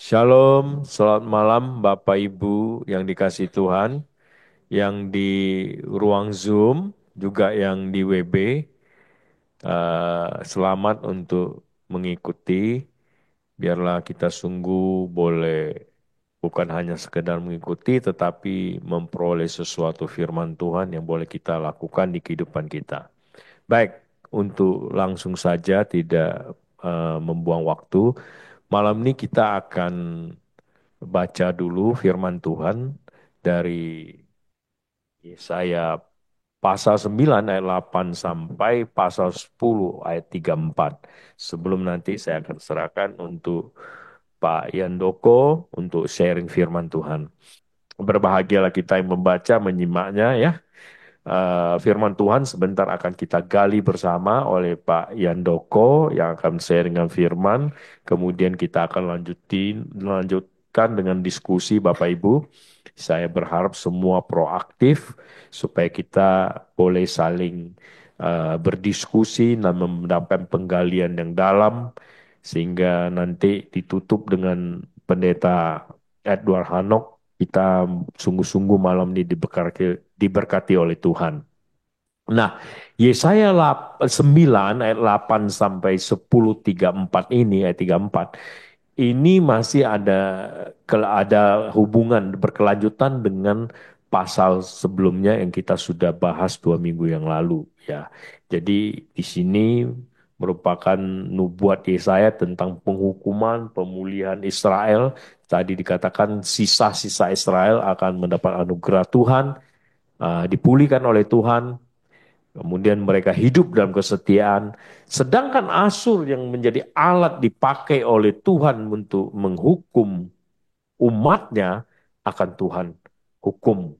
Shalom, selamat malam Bapak Ibu yang dikasih Tuhan, yang di ruang Zoom, juga yang di WB. Selamat untuk mengikuti, biarlah kita sungguh boleh bukan hanya sekedar mengikuti, tetapi memperoleh sesuatu firman Tuhan yang boleh kita lakukan di kehidupan kita. Baik, untuk langsung saja tidak membuang waktu, malam ini kita akan baca dulu firman Tuhan dari Yesaya pasal 9 ayat 8 sampai pasal 10 ayat 34. Sebelum nanti saya akan serahkan untuk Pak Yandoko untuk sharing firman Tuhan. Berbahagialah kita yang membaca, menyimaknya ya. Firman Tuhan sebentar akan kita gali bersama oleh Pak Yandoko yang akan sharingan firman. Kemudian kita akan lanjutkan dengan diskusi Bapak Ibu. Saya berharap semua proaktif supaya kita boleh saling berdiskusi dan mendapatkan penggalian yang dalam sehingga nanti ditutup dengan Pendeta Edward Hanok. Kita sungguh-sungguh malam ini diberkati oleh Tuhan. Nah, Yesaya 9 ayat 8 sampai 10:34 ini, ayat 34, ini masih ada hubungan berkelanjutan dengan pasal sebelumnya yang kita sudah bahas 2 minggu yang lalu ya. Jadi di sini merupakan nubuat Yesaya tentang penghukuman, pemulihan Israel. Tadi dikatakan sisa-sisa Israel akan mendapat anugerah Tuhan, dipulihkan oleh Tuhan. Kemudian mereka hidup dalam kesetiaan. Sedangkan Asur yang menjadi alat dipakai oleh Tuhan untuk menghukum umatnya akan Tuhan hukum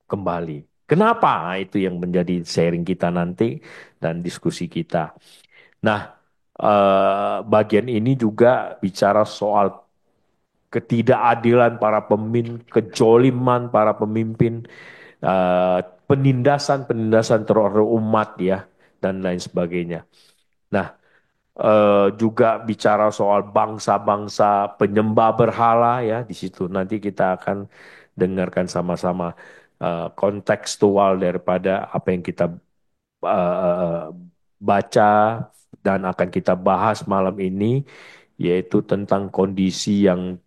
kembali. Kenapa? Nah, itu yang menjadi sharing kita nanti dan diskusi kita. Nah, bagian ini juga bicara soal ketidakadilan para pemimpin, kejoliman para pemimpin, eh, penindasan-penindasan terhadap umat ya, dan lain sebagainya. Nah, juga bicara soal bangsa-bangsa penyembah berhala ya di situ. Nanti kita akan dengarkan sama-sama kontekstual daripada apa yang kita baca dan akan kita bahas malam ini, yaitu tentang kondisi yang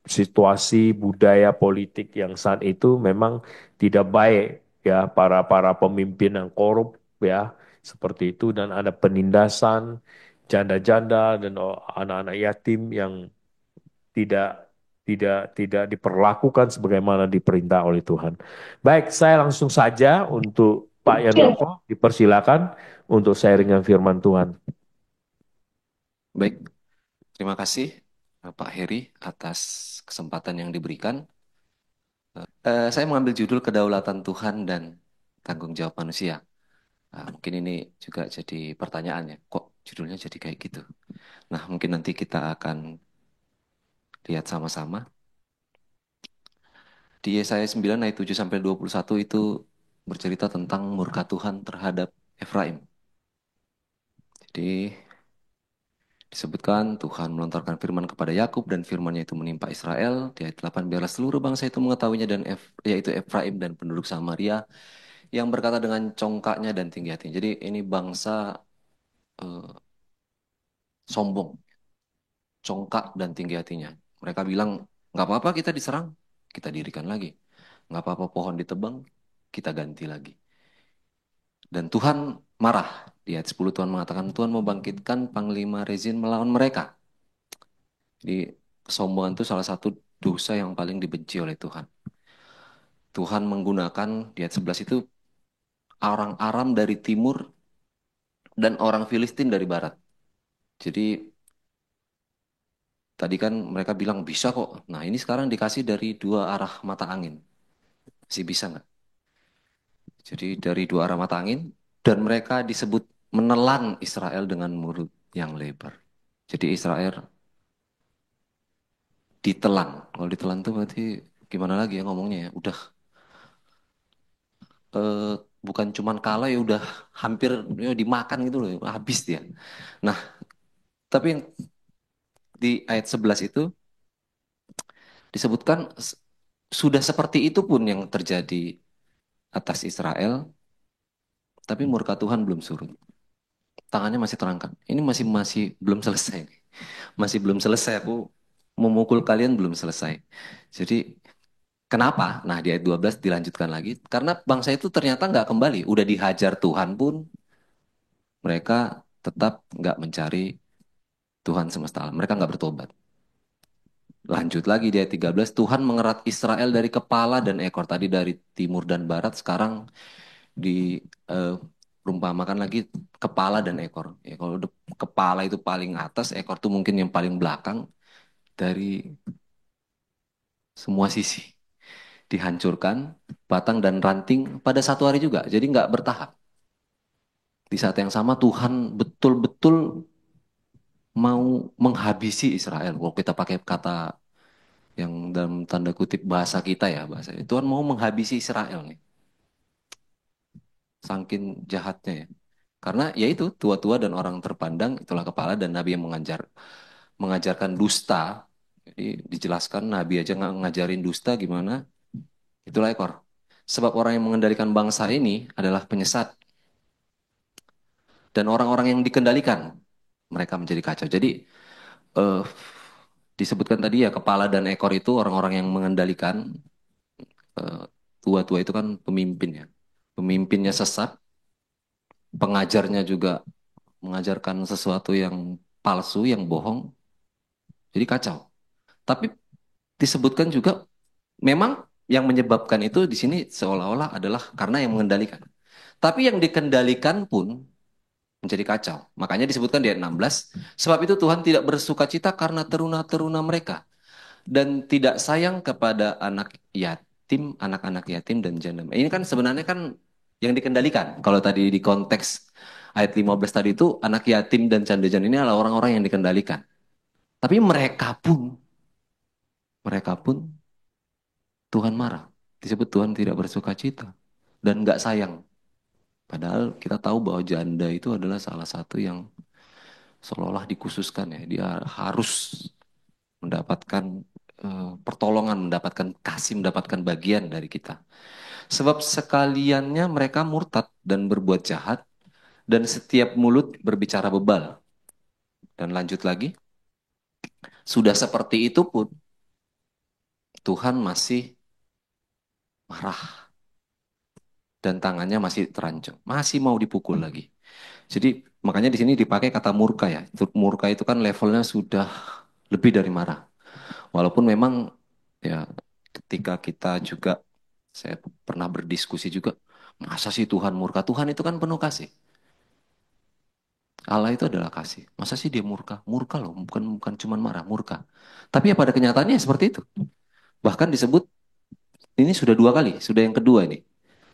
situasi budaya politik yang saat itu memang tidak baik ya, para pemimpin yang korup ya seperti itu, dan ada penindasan janda-janda dan anak-anak yatim yang tidak tidak diperlakukan sebagaimana diperintah oleh Tuhan. Baik, saya langsung saja untuk Pak Yandoko dipersilakan untuk sharingan firman Tuhan. Baik, terima kasih Pak Heri atas kesempatan yang diberikan. Saya mengambil judul Kedaulatan Tuhan dan Tanggung Jawab Manusia. Mungkin ini juga jadi pertanyaan ya, kok judulnya jadi kayak gitu? Nah, mungkin nanti kita akan lihat sama-sama. Di Yesaya 9 ayat 7 sampai 21 itu bercerita tentang murka Tuhan terhadap Efraim. Jadi disebutkan Tuhan melontarkan firman kepada Yakub dan firman-Nya itu menimpa Israel. Di ayat 8, biarlah seluruh bangsa itu mengetahuinya dan yaitu Efraim dan penduduk Samaria yang berkata dengan congkaknya dan tinggi hatinya. Jadi ini bangsa eh, sombong, congkak dan tinggi hatinya. Mereka bilang, nggak apa-apa kita diserang, kita dirikan lagi. Nggak apa-apa pohon ditebang, kita ganti lagi. Dan Tuhan marah. Di ayat 10 Tuhan mengatakan, Tuhan mau bangkitkan Panglima Rezin melawan mereka. Jadi kesombongan itu salah satu dosa yang paling dibenci oleh Tuhan. Tuhan menggunakan di ayat 11 itu orang Aram dari timur dan orang Filistin dari barat. Jadi tadi kan mereka bilang bisa kok. Nah ini sekarang dikasih dari dua arah mata angin. Masih bisa nggak? Jadi dari dua arah mata angin dan mereka disebut menelan Israel dengan mulut yang lebar. Jadi Israel ditelan. Kalau ditelan tuh berarti gimana lagi ya ngomongnya ya? Udah eh, bukan cuman kalah ya udah hampir ya, dimakan gitu loh, habis dia. Nah, tapi yang di ayat 11 itu Disebutkan sudah seperti itu pun yang terjadi atas Israel, tapi murka Tuhan belum surut. Tangannya masih terangkat. Ini masih masih belum selesai. Masih belum selesai. Aku memukul kalian belum selesai. Jadi kenapa? Nah di ayat 12 dilanjutkan lagi. Karena bangsa itu ternyata nggak kembali. Udah dihajar Tuhan pun mereka tetap nggak mencari Tuhan semesta alam. Mereka nggak bertobat. Lanjut lagi di ayat 13, Tuhan mengerat Israel dari kepala dan ekor. Tadi dari timur dan barat, sekarang di eh, perumpamakan lagi kepala dan ekor. Ya, kalau kepala itu paling atas, ekor itu mungkin yang paling belakang dari semua sisi. Dihancurkan, batang dan ranting pada satu hari juga. Jadi nggak bertahap. Di saat yang sama Tuhan betul-betul mau menghabisi Israel. Kalau kita pakai kata yang dalam tanda kutip bahasa kita ya, bahasa Tuhan mau menghabisi Israel nih. Saking jahatnya ya. Karena ya itu tua-tua dan orang terpandang itulah kepala dan nabi yang mengajarkan dusta. Jadi dijelaskan nabi aja nggak ngajarin dusta gimana, itulah ekor. Sebab orang yang mengendalikan bangsa ini adalah penyesat dan orang-orang yang dikendalikan mereka menjadi kacau. Jadi eh, disebutkan tadi ya kepala dan ekor itu orang-orang yang mengendalikan, eh, tua-tua itu kan pemimpin ya. Pemimpinnya sesat, pengajarnya juga mengajarkan sesuatu yang palsu, yang bohong, jadi kacau. Tapi disebutkan juga memang yang menyebabkan itu di sini seolah-olah adalah karena yang mengendalikan. Tapi yang dikendalikan pun menjadi kacau. Makanya disebutkan di ayat 16, sebab itu Tuhan tidak bersuka cita karena teruna-teruna mereka dan tidak sayang kepada anak yatim, anak-anak yatim dan janda. Ini kan sebenarnya kan yang dikendalikan. Kalau tadi di konteks ayat 15 tadi itu anak yatim dan janda-janda ini adalah orang-orang yang dikendalikan. Tapi mereka pun Tuhan marah. Disebut Tuhan tidak bersuka cita dan nggak sayang. Padahal kita tahu bahwa janda itu adalah salah satu yang seolah-olah dikhususkan ya. Dia harus mendapatkan pertolongan, mendapatkan kasih, mendapatkan bagian dari kita. Sebab sekaliannya mereka murtad dan berbuat jahat, dan setiap mulut berbicara bebal. Dan lanjut lagi, sudah seperti itu pun Tuhan masih marah dan tangannya masih terancam, masih mau dipukul lagi. Jadi makanya di sini dipakai kata murka ya. Murka itu kan levelnya sudah lebih dari marah. Walaupun memang ya ketika kita juga, saya pernah berdiskusi juga, masa sih Tuhan murka? Tuhan itu kan penuh kasih. Allah itu adalah kasih. Masa sih dia murka? Murka loh, bukan bukan cuma marah, murka. Tapi ya pada kenyataannya seperti itu. Bahkan disebut ini sudah dua kali, sudah yang kedua ini.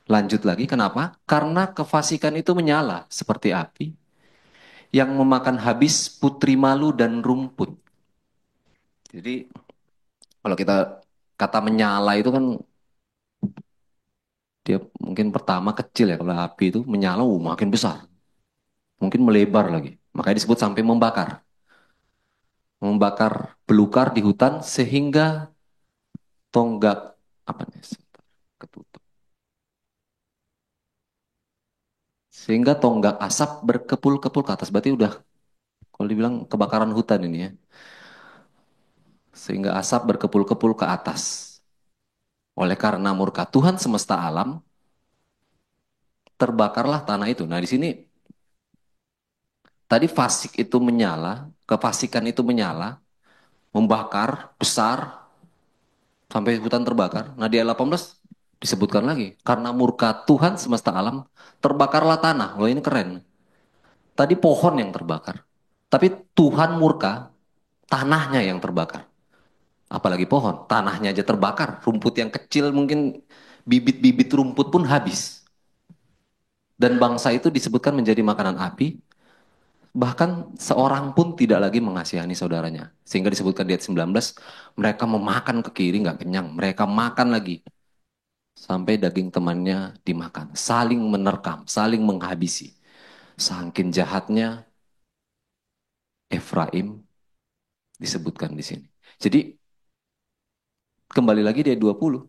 Lanjut lagi, kenapa? Karena kefasikan itu menyala seperti api yang memakan habis putri malu dan rumput. Jadi kalau kita kata menyala itu kan dia mungkin pertama kecil ya, kalau api itu menyala makin besar, mungkin melebar lagi. Makanya disebut sampai membakar. Membakar belukar di hutan sehingga tonggak apa nih? Ketutup. Sehingga tonggak asap berkepul-kepul ke atas. Berarti udah kalau dibilang kebakaran hutan ini ya. Sehingga asap berkepul-kepul ke atas. Oleh karena murka Tuhan semesta alam, terbakarlah tanah itu. Nah, di sini tadi fasik itu menyala, kefasikan itu menyala, membakar besar sampai hutan terbakar. Nah, di ayat 18 disebutkan lagi, karena murka Tuhan semesta alam, terbakarlah tanah. Wah, ini keren. Tadi pohon yang terbakar. Tapi Tuhan murka, tanahnya yang terbakar. Apalagi pohon, tanahnya aja terbakar. Rumput yang kecil mungkin bibit-bibit rumput pun habis. Dan bangsa itu disebutkan menjadi makanan api. Bahkan seorang pun tidak lagi mengasihani saudaranya. Sehingga disebutkan di ayat 19, mereka memakan ke kiri nggak kenyang. Mereka makan lagi. Sampai daging temannya dimakan. Saling menerkam, saling menghabisi. Saking jahatnya Efraim disebutkan di sini. Jadi Kembali lagi di ayat 20.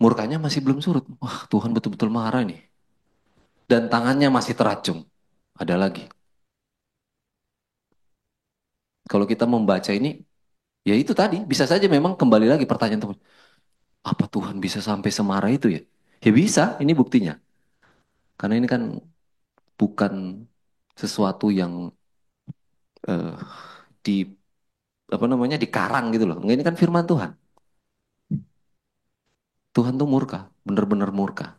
Murkanya masih belum surut. Wah, Tuhan betul-betul marah nih. Dan tangannya masih teracung. Ada lagi. Kalau kita membaca ini, ya itu tadi. Bisa saja memang kembali lagi pertanyaan teman. Apa Tuhan bisa sampai semarah itu ya? Ya bisa, ini buktinya. Karena ini kan bukan sesuatu yang eh, di apa namanya dikarang gitu loh. Ini kan firman Tuhan. Tuhan tuh murka, benar-benar murka.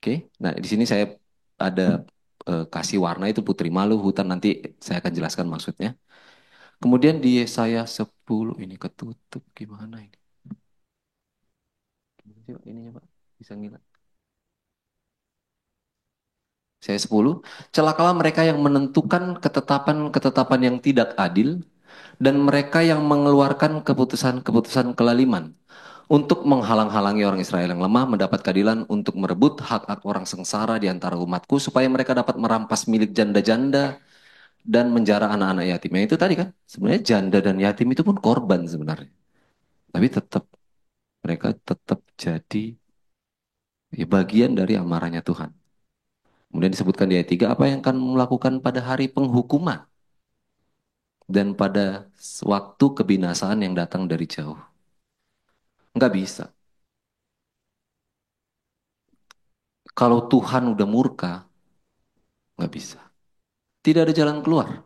Oke, nah di sini saya ada kasih warna itu putri malu hutan nanti saya akan jelaskan maksudnya. Kemudian di Yesaya 10 ini ketutup gimana ini? Gimana sih Pak ininya Pak? Bisa ngilang. Saya 10, celakalah mereka yang menentukan ketetapan-ketetapan yang tidak adil dan mereka yang mengeluarkan keputusan-keputusan kelaliman untuk menghalang-halangi orang Israel yang lemah mendapat keadilan untuk merebut hak-hak orang sengsara di antara umatku supaya mereka dapat merampas milik janda-janda dan menjara anak-anak yatim. Yang itu tadi kan, sebenarnya janda dan yatim itu pun korban sebenarnya. Tapi tetap mereka tetap jadi ya, bagian dari amarahnya Tuhan. Kemudian disebutkan di ayat 3 apa yang akan melakukan pada hari penghukuman dan pada waktu kebinasaan yang datang dari jauh. Enggak bisa. Kalau Tuhan udah murka, nggak bisa. Tidak ada jalan keluar.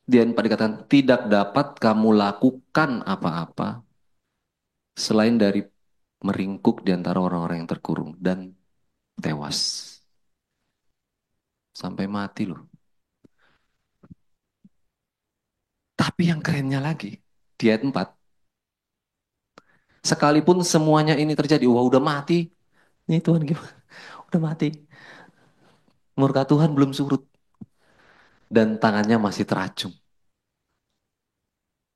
Dia dikatakan tidak dapat kamu lakukan apa-apa selain dari meringkuk di antara orang-orang yang terkurung dan tewas. Sampai mati loh. Tapi yang kerennya lagi, di ayat 4, sekalipun semuanya ini terjadi, wah udah mati. Ini Tuhan gimana? Udah mati. Murka Tuhan belum surut. Dan tangannya masih teracung.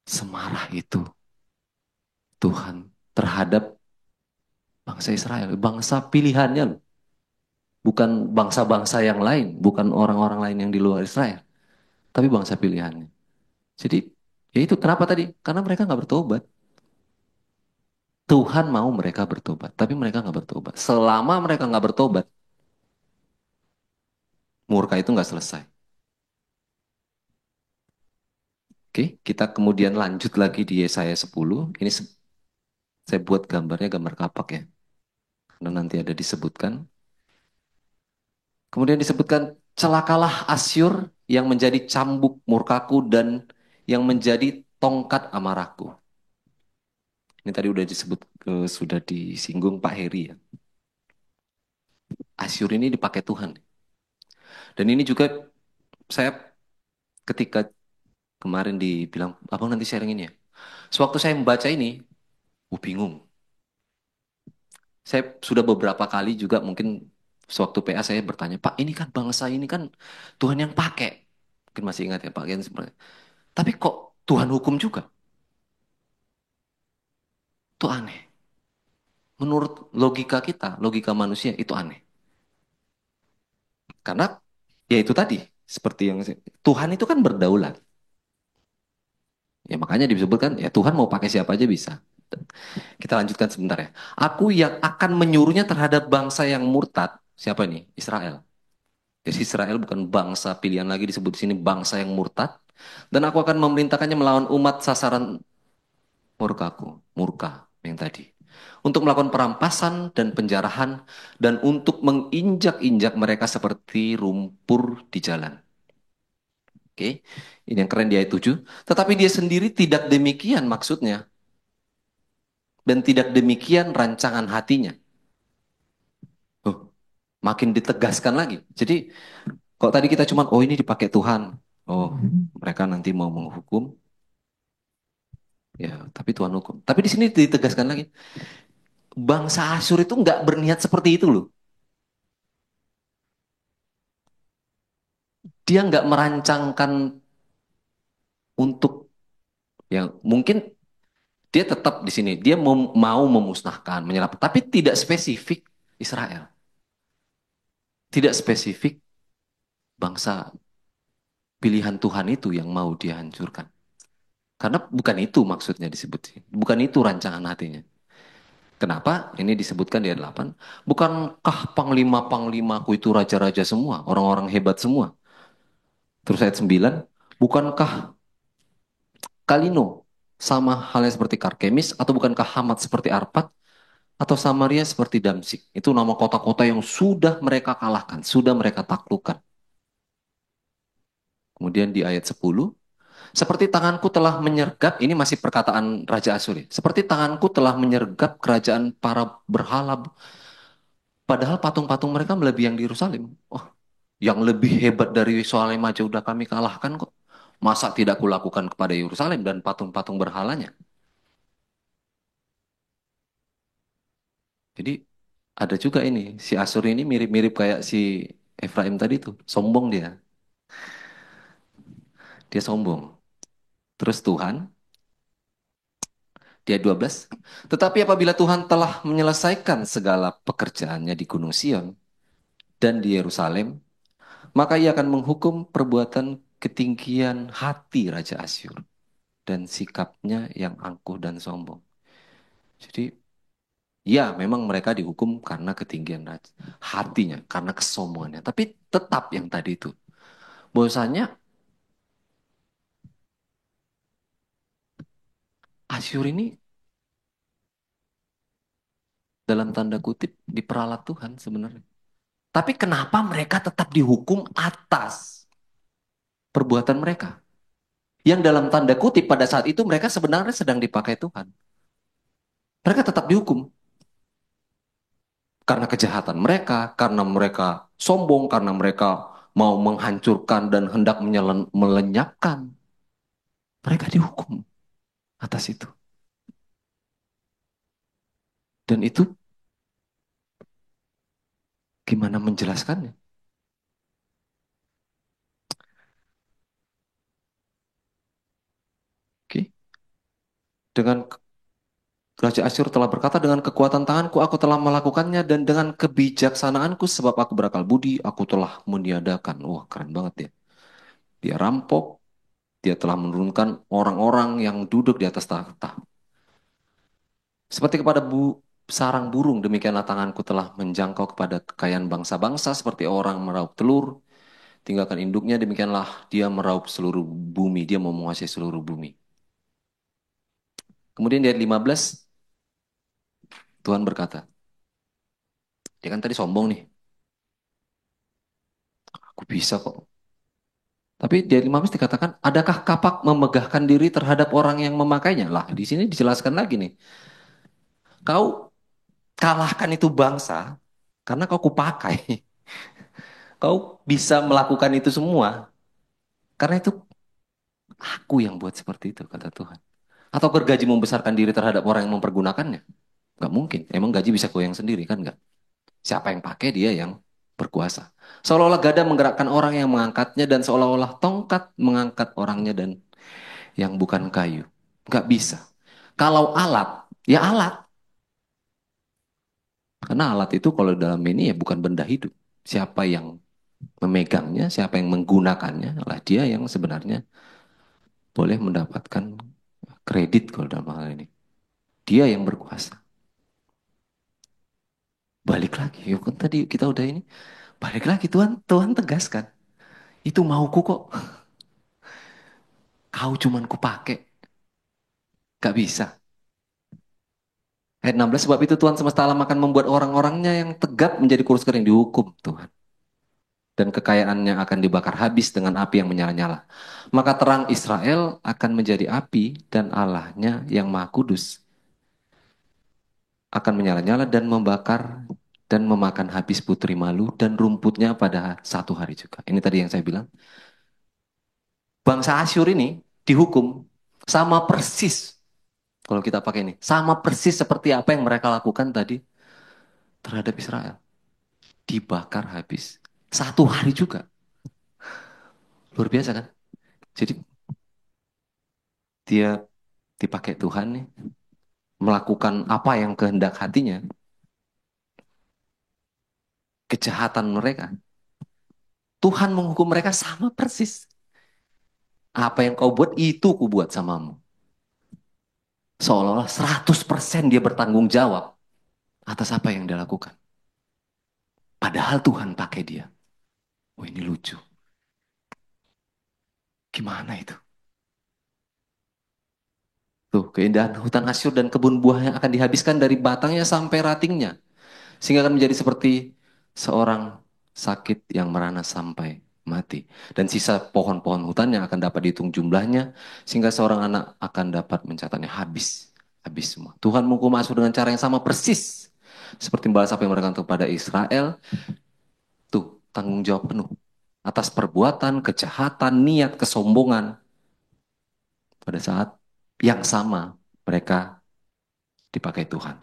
Semarah itu Tuhan terhadap bangsa Israel. Bangsa pilihannya loh. Bukan bangsa-bangsa yang lain. Bukan orang-orang lain yang di luar Israel. Tapi bangsa pilihannya. Jadi ya itu kenapa tadi? Karena mereka nggak bertobat. Tuhan mau mereka bertobat. Tapi mereka nggak bertobat. Selama mereka nggak bertobat, murka itu nggak selesai. Oke, kita kemudian lanjut lagi di Yesaya 10. Ini saya buat gambarnya gambar kapak ya. Karena nanti ada disebutkan. Kemudian disebutkan, celakalah Asyur yang menjadi cambuk murkaku dan yang menjadi tongkat amarahku. Ini tadi udah disebut, sudah disinggung Pak Heri ya. Asyur ini dipakai Tuhan. Dan ini juga saya ketika kemarin dibilang, abang nanti sharing ini ya. Sewaktu saya membaca ini, bingung. Saya sudah beberapa kali juga mungkin sewaktu PA saya bertanya, Pak ini kan bangsa ini kan Tuhan yang pakai. Mungkin masih ingat ya Pak Gen sebenarnya. Tapi kok Tuhan hukum juga? Itu aneh. Menurut logika kita, logika manusia itu aneh. Karena ya itu tadi, seperti yang Tuhan itu kan berdaulat. Ya makanya disebutkan ya Tuhan mau pakai siapa aja bisa. Kita lanjutkan sebentar ya. Aku yang akan menyuruhnya terhadap bangsa yang murtad. Siapa nih? Israel. Jadi Israel bukan bangsa pilihan lagi disebut di sini bangsa yang murtad. Dan aku akan memerintahkannya melawan umat sasaran murkaku. Murka yang tadi. Untuk melakukan perampasan dan penjarahan. Dan untuk menginjak-injak mereka seperti rumpur di jalan. Oke, ini yang keren di ayat 7. Tetapi dia sendiri tidak demikian maksudnya. Dan tidak demikian rancangan hatinya. Oh, makin ditegaskan lagi. Jadi kalau tadi kita cuma, oh ini dipakai Tuhan. Oh, mereka nanti mau menghukum. Ya, tapi Tuhan hukum. Tapi di sini ditegaskan lagi. Bangsa Asyur itu nggak berniat seperti itu loh. Dia nggak merancangkan untuk, ya mungkin dia tetap di sini. Dia mau memusnahkan, menyelamatkan. Tapi tidak spesifik Israel. Tidak spesifik bangsa pilihan Tuhan itu yang mau dihancurkan. Karena bukan itu maksudnya disebut. Bukan itu rancangan hatinya. Kenapa? Ini disebutkan di ayat 8. Bukankah panglima-panglimaku itu raja-raja semua, orang-orang hebat semua? Terus ayat 9, bukankah Kalino sama halnya seperti Karkemis, atau bukankah Hamat seperti Arpad, atau Samaria seperti Damsik? Itu nama kota-kota yang sudah mereka kalahkan, sudah mereka taklukkan. Kemudian di ayat 10, seperti tanganku telah menyergap, ini masih perkataan Raja Asyur ya. Seperti tanganku telah menyergap kerajaan para berhala. Padahal patung-patung mereka melebihi yang di Yerusalem. Oh, yang lebih hebat dari Yerusalem aja udah kami kalahkan kok. Masa tidak kulakukan kepada Yerusalem dan patung-patung berhalanya? Jadi ada juga ini, si Asyur ini mirip-mirip kayak si Efraim tadi tuh. Sombong dia. Dia sombong. Terus Tuhan, di ayat 12. Tetapi apabila Tuhan telah menyelesaikan segala pekerjaannya di Gunung Sion dan di Yerusalem, maka ia akan menghukum perbuatan ketinggian hati Raja Asyur dan sikapnya yang angkuh dan sombong. Jadi, ya memang mereka dihukum karena ketinggian hatinya, karena kesombongannya. Tapi tetap yang tadi itu. Bahwasanya Asyur ini dalam tanda kutip diperalat Tuhan sebenarnya. Tapi kenapa mereka tetap dihukum atas perbuatan mereka? Yang dalam tanda kutip pada saat itu mereka sebenarnya sedang dipakai Tuhan. Mereka tetap dihukum. Karena kejahatan mereka, karena mereka sombong, karena mereka mau menghancurkan dan hendak melenyapkan. Mereka dihukum atas itu. Dan itu gimana menjelaskannya? Oke. Dengan Raja Asyur telah berkata, dengan kekuatan tanganku aku telah melakukannya, dan dengan kebijaksanaanku sebab aku berakal budi, aku telah meniadakan. Wah, keren banget ya. Dia rampok, dia telah menurunkan orang-orang yang duduk di atas tahta. Seperti kepada sarang burung, demikianlah tanganku telah menjangkau kepada kekayaan bangsa-bangsa, seperti orang meraup telur, tinggalkan induknya, demikianlah dia meraup seluruh bumi, dia mau menguasai seluruh bumi. Kemudian di ayat 15, Tuhan berkata, dia kan tadi sombong nih, aku bisa kok. Tapi di ayat 15 dikatakan, adakah kapak memegahkan diri terhadap orang yang memakainya? Lah, di sini dijelaskan lagi nih. Kau kalahkan itu bangsa, karena kau kupakai. Kau bisa melakukan itu semua, karena itu aku yang buat seperti itu, kata Tuhan. Atau gergaji membesarkan diri terhadap orang yang mempergunakannya? Gak mungkin. Emang gaji bisa goyang sendiri kan? Gak. Siapa yang pakai, dia yang berkuasa. Seolah-olah gada menggerakkan orang yang mengangkatnya, dan seolah-olah tongkat mengangkat orangnya dan yang bukan kayu. Gak bisa. Kalau alat, ya alat. Karena alat itu kalau dalam ini ya bukan benda hidup. Siapa yang memegangnya, siapa yang menggunakannya, lah dia yang sebenarnya boleh mendapatkan kredit kalau dalam hal ini. Dia yang berkuasa. Balik lagi, yuk kan tadi kita udah ini. Balik lagi, Tuhan tegaskan. Itu mauku kok. Kau cuman kupake. Gak bisa. Ayat 16, sebab itu Tuhan semesta alam akan membuat orang-orangnya yang tegap menjadi kurus kering dihukum Tuhan. Dan kekayaannya akan dibakar habis dengan api yang menyala-nyala. Maka terang Israel akan menjadi api, dan Allahnya yang Maha Kudus akan menyala-nyala dan membakar dan memakan habis putri malu dan rumputnya pada satu hari juga. Ini tadi yang saya bilang. Bangsa Asyur ini dihukum sama persis. Kalau kita pakai ini. Sama persis seperti apa yang mereka lakukan tadi terhadap Israel. Dibakar habis. Satu hari juga. Luar biasa kan? Jadi dia dipakai Tuhan nih. Melakukan apa yang kehendak hatinya. Kejahatan mereka. Tuhan menghukum mereka sama persis. Apa yang kau buat, itu ku buat samamu. Seolah-olah 100% dia bertanggung jawab atas apa yang dia lakukan. Padahal Tuhan pakai dia. Oh, ini lucu. Gimana itu? Tuh, keindahan hutan Asyur dan kebun buahnya akan dihabiskan dari batangnya sampai ratingnya. Sehingga akan menjadi seperti seorang sakit yang merana sampai mati. Dan sisa pohon-pohon hutannya akan dapat dihitung jumlahnya, sehingga seorang anak akan dapat mencatatnya habis. Habis semua. Tuhan menghukum Asyur dengan cara yang sama persis. Seperti membalas apa yang mereka lakukan kepada Israel, tuh tanggung jawab penuh. Atas perbuatan, kejahatan, niat, kesombongan. Pada saat yang sama, mereka dipakai Tuhan.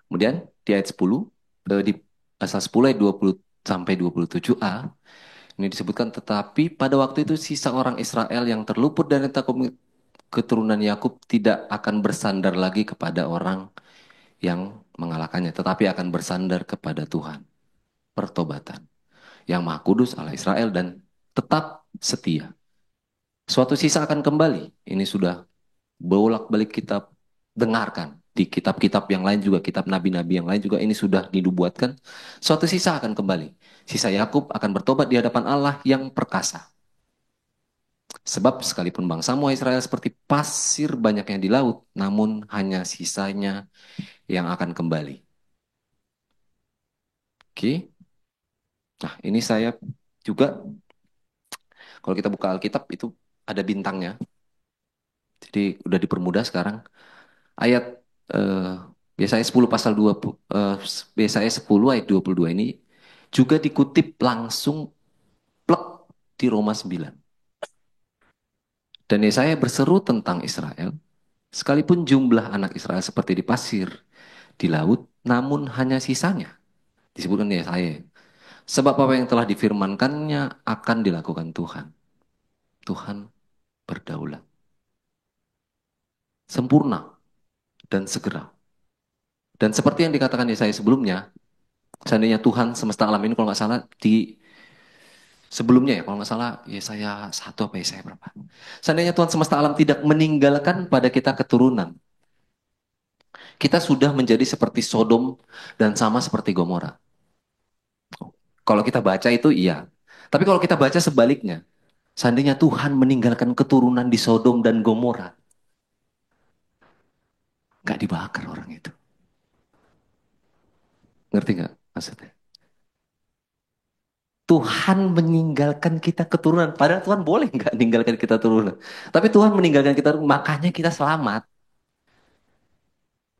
Kemudian di ayat 10, di pasal 10 ayat 20 sampai 27a, ini disebutkan, tetapi pada waktu itu sisa orang Israel yang terluput dari keturunan Yakub tidak akan bersandar lagi kepada orang yang mengalahkannya, tetapi akan bersandar kepada Tuhan. Pertobatan. Yang Maha Kudus Allah Israel dan tetap setia. Suatu sisa akan kembali. Ini sudah bolak-balik kita dengarkan. Di kitab-kitab yang lain juga, kitab nabi-nabi yang lain juga ini sudah dinubuatkan. Suatu sisa akan kembali. Sisa Yakub akan bertobat di hadapan Allah yang perkasa. Sebab sekalipun bangsamu Israel seperti pasir banyaknya di laut, namun hanya sisanya yang akan kembali. Oke. Nah, ini saya juga, kalau kita buka Alkitab itu ada bintangnya. Jadi udah dipermudah sekarang. Ayat eh, Yesaya 10 pasal 20, Yesaya 10 ayat 22 ini juga dikutip langsung plek di Roma 9. Dan Yesaya berseru tentang Israel, sekalipun jumlah anak Israel seperti di pasir di laut, namun hanya sisanya. Disebutkan Yesaya. Sebab apa yang telah difirmankannya akan dilakukan Tuhan. Tuhan berdaulat. Sempurna dan segera. Dan seperti yang dikatakan Yesaya sebelumnya, seandainya Tuhan semesta alam ini kalau nggak salah di sebelumnya ya, kalau nggak salah Yesaya 1 apa Yesaya berapa. Seandainya Tuhan semesta alam tidak meninggalkan pada kita keturunan, kita sudah menjadi seperti Sodom dan sama seperti Gomora. Kalau kita baca itu iya. Tapi kalau kita baca sebaliknya, seandainya Tuhan meninggalkan keturunan di Sodom dan Gomora, nggak dibakar orang itu. Ngerti nggak maksudnya? Tuhan meninggalkan kita keturunan. Padahal Tuhan boleh nggak meninggalkan kita keturunan. Tapi Tuhan meninggalkan kita, makanya kita selamat.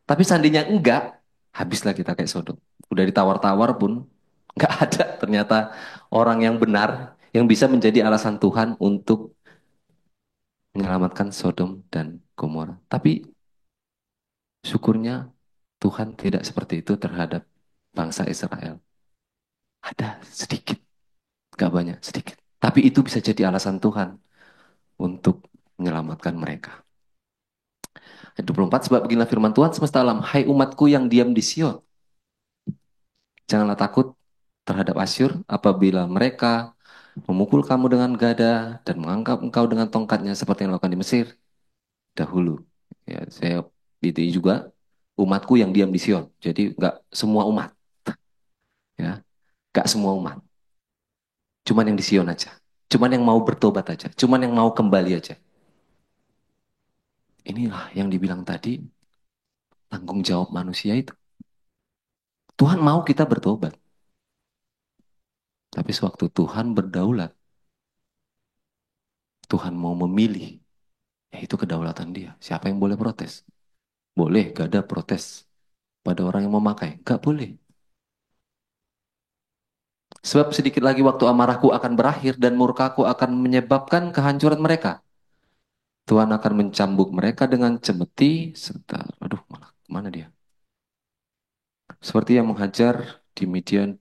Tapi seandainya enggak, habislah kita kayak Sodom. Udah ditawar-tawar pun, nggak ada ternyata orang yang benar yang bisa menjadi alasan Tuhan untuk menyelamatkan Sodom dan Gomora. Tapi syukurnya Tuhan tidak seperti itu terhadap bangsa Israel. Ada sedikit, nggak banyak, sedikit. Tapi itu bisa jadi alasan Tuhan untuk menyelamatkan mereka. Ayat 24, sebab beginilah firman Tuhan semesta alam, hai umatku yang diam di Sion, janganlah takut terhadap Asyur apabila mereka memukul kamu dengan gada dan mengangkat engkau dengan tongkatnya seperti yang dilakukan di Mesir dahulu. Ya, saya itu juga umatku yang diam di Sion. Jadi nggak semua umat, ya, nggak semua umat. Cuman yang di Sion aja. Cuman yang mau bertobat aja. Cuman yang mau kembali aja. Inilah yang dibilang tadi tanggung jawab manusia itu. Tuhan mau kita bertobat. Tapi sewaktu Tuhan berdaulat, Tuhan mau memilih, ya itu kedaulatan dia. Siapa yang boleh protes? Boleh, gak ada protes pada orang yang memakai. Gak boleh. Sebab sedikit lagi waktu amarahku akan berakhir dan murkaku akan menyebabkan kehancuran mereka. Tuhan akan mencambuk mereka dengan cemeti serta, aduh malah kemana dia? Seperti yang menghajar di Midian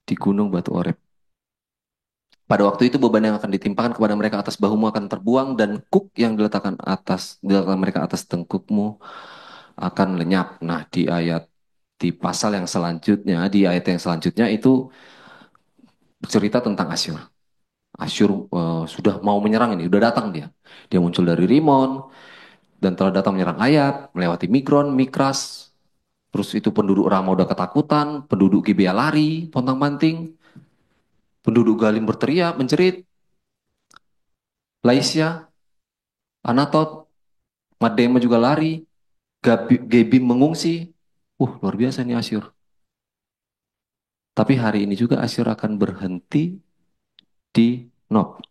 di gunung Batu Oreb. Pada waktu itu beban yang akan ditimpakan kepada mereka atas bahumu akan terbuang dan kuk yang diletakkan mereka atas tengkukmu akan lenyap. Nah, di pasal yang selanjutnya, di ayat yang selanjutnya itu bercerita tentang Asyur. Asyur sudah mau menyerang ini, udah datang dia. Dia muncul dari Rimon dan telah datang menyerang Ayat, melewati Migron, Mikras. Terus itu penduduk Rama udah ketakutan, penduduk Gibea lari, pontang-panting, penduduk Galim berteriak, menjerit, Laisya, Anatot, Madema juga lari, Gebim mengungsi. Luar biasa nih Asyur. Tapi hari ini juga Asyur akan berhenti di Nob,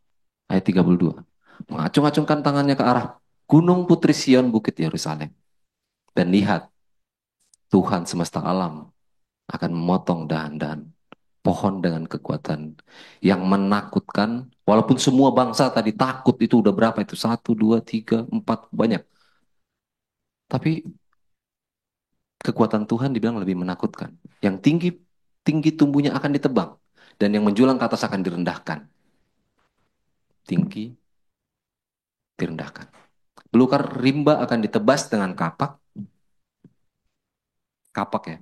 ayat 32. Mengacung-acungkan tangannya ke arah Gunung Putri Sion, Bukit Yerusalem. Dan lihat, Tuhan semesta alam akan memotong dahan-dahan pohon dengan kekuatan yang menakutkan. Walaupun semua bangsa tadi takut, itu udah berapa itu? Satu, dua, tiga, empat, banyak. Tapi kekuatan Tuhan dibilang lebih menakutkan. Yang tinggi tinggi tumbuhnya akan ditebang dan yang menjulang ke atas akan direndahkan. Tinggi direndahkan. Belukar rimba akan ditebas dengan kapak. Kapak ya.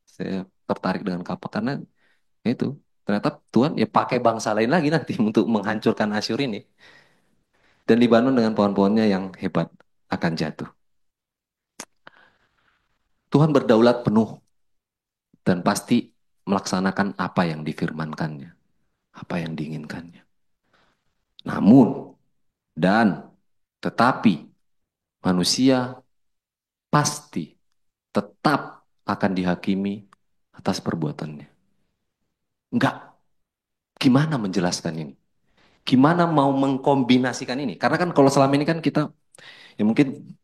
Saya tertarik dengan kapak karena itu ternyata Tuhan ya pakai bangsa lain lagi nanti untuk menghancurkan Asyur ini. Dan Libanon dengan pohon-pohonnya yang hebat akan jatuh. Tuhan berdaulat penuh dan pasti melaksanakan apa yang difirmankannya, apa yang diinginkannya. Namun, dan tetapi manusia pasti tetap akan dihakimi atas perbuatannya. Enggak, gimana menjelaskan ini? Gimana mau mengkombinasikan ini? Karena kan kalau selama ini kan kita, ya mungkin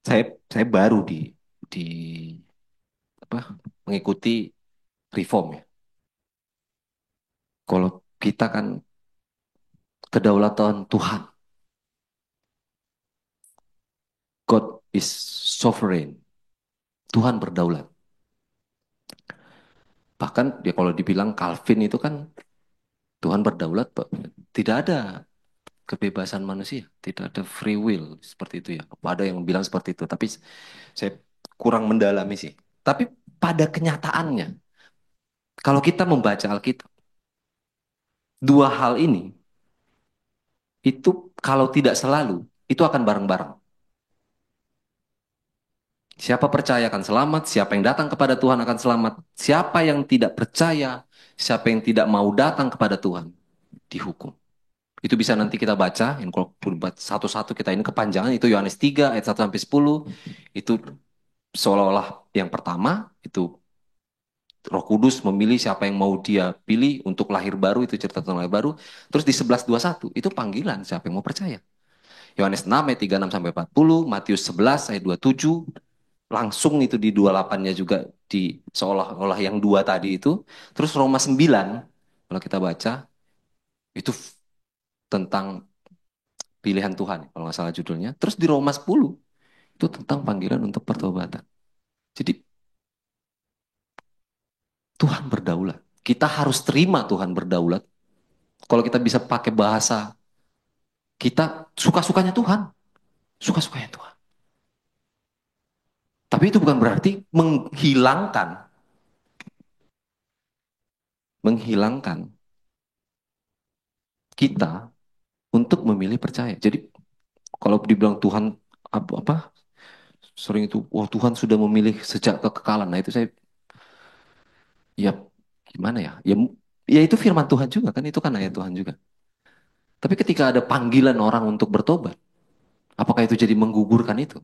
saya baru di apa mengikuti reform ya. Kalau kita kan kedaulatan Tuhan, God is sovereign, Tuhan berdaulat. Bahkan ya kalau dibilang Calvin itu kan Tuhan berdaulat, Pak. Tidak ada kebebasan manusia, tidak ada free will seperti itu ya. Ada yang bilang seperti itu, tapi saya kurang mendalami sih. Tapi pada kenyataannya, kalau kita membaca Alkitab, dua hal ini itu kalau tidak selalu, itu akan bareng-bareng. Siapa percaya akan selamat, siapa yang datang kepada Tuhan akan selamat. Siapa yang tidak percaya, siapa yang tidak mau datang kepada Tuhan, dihukum. Itu bisa nanti kita baca, yang kalau satu-satu kita ini kepanjangan, itu Yohanes 3 ayat 1-10, itu seolah-olah yang pertama, itu Roh Kudus memilih siapa yang mau dia pilih untuk lahir baru, itu cerita tentang lahir baru. Terus di 11:21, itu panggilan siapa yang mau percaya. Yohanes 6 ayat 36-40, Matius 11 ayat 27, langsung itu di 28-nya juga di seolah-olah yang dua tadi itu. Terus Roma 9, kalau kita baca, itu tentang pilihan Tuhan, kalau nggak salah judulnya. Terus di Roma 10, itu tentang panggilan untuk pertobatan. Jadi Tuhan berdaulat. Kita harus terima Tuhan berdaulat. Kalau kita bisa pakai bahasa kita suka-sukanya Tuhan, suka-sukanya Tuhan. Tapi itu bukan berarti menghilangkan kita untuk memilih percaya. Jadi kalau dibilang Tuhan apa sering itu, wah Tuhan sudah memilih sejak kekekalan. Nah itu saya ya gimana ya? Ya itu firman Tuhan juga kan, itu kan ayat Tuhan juga. Tapi ketika ada panggilan orang untuk bertobat, apakah itu jadi menggugurkan itu?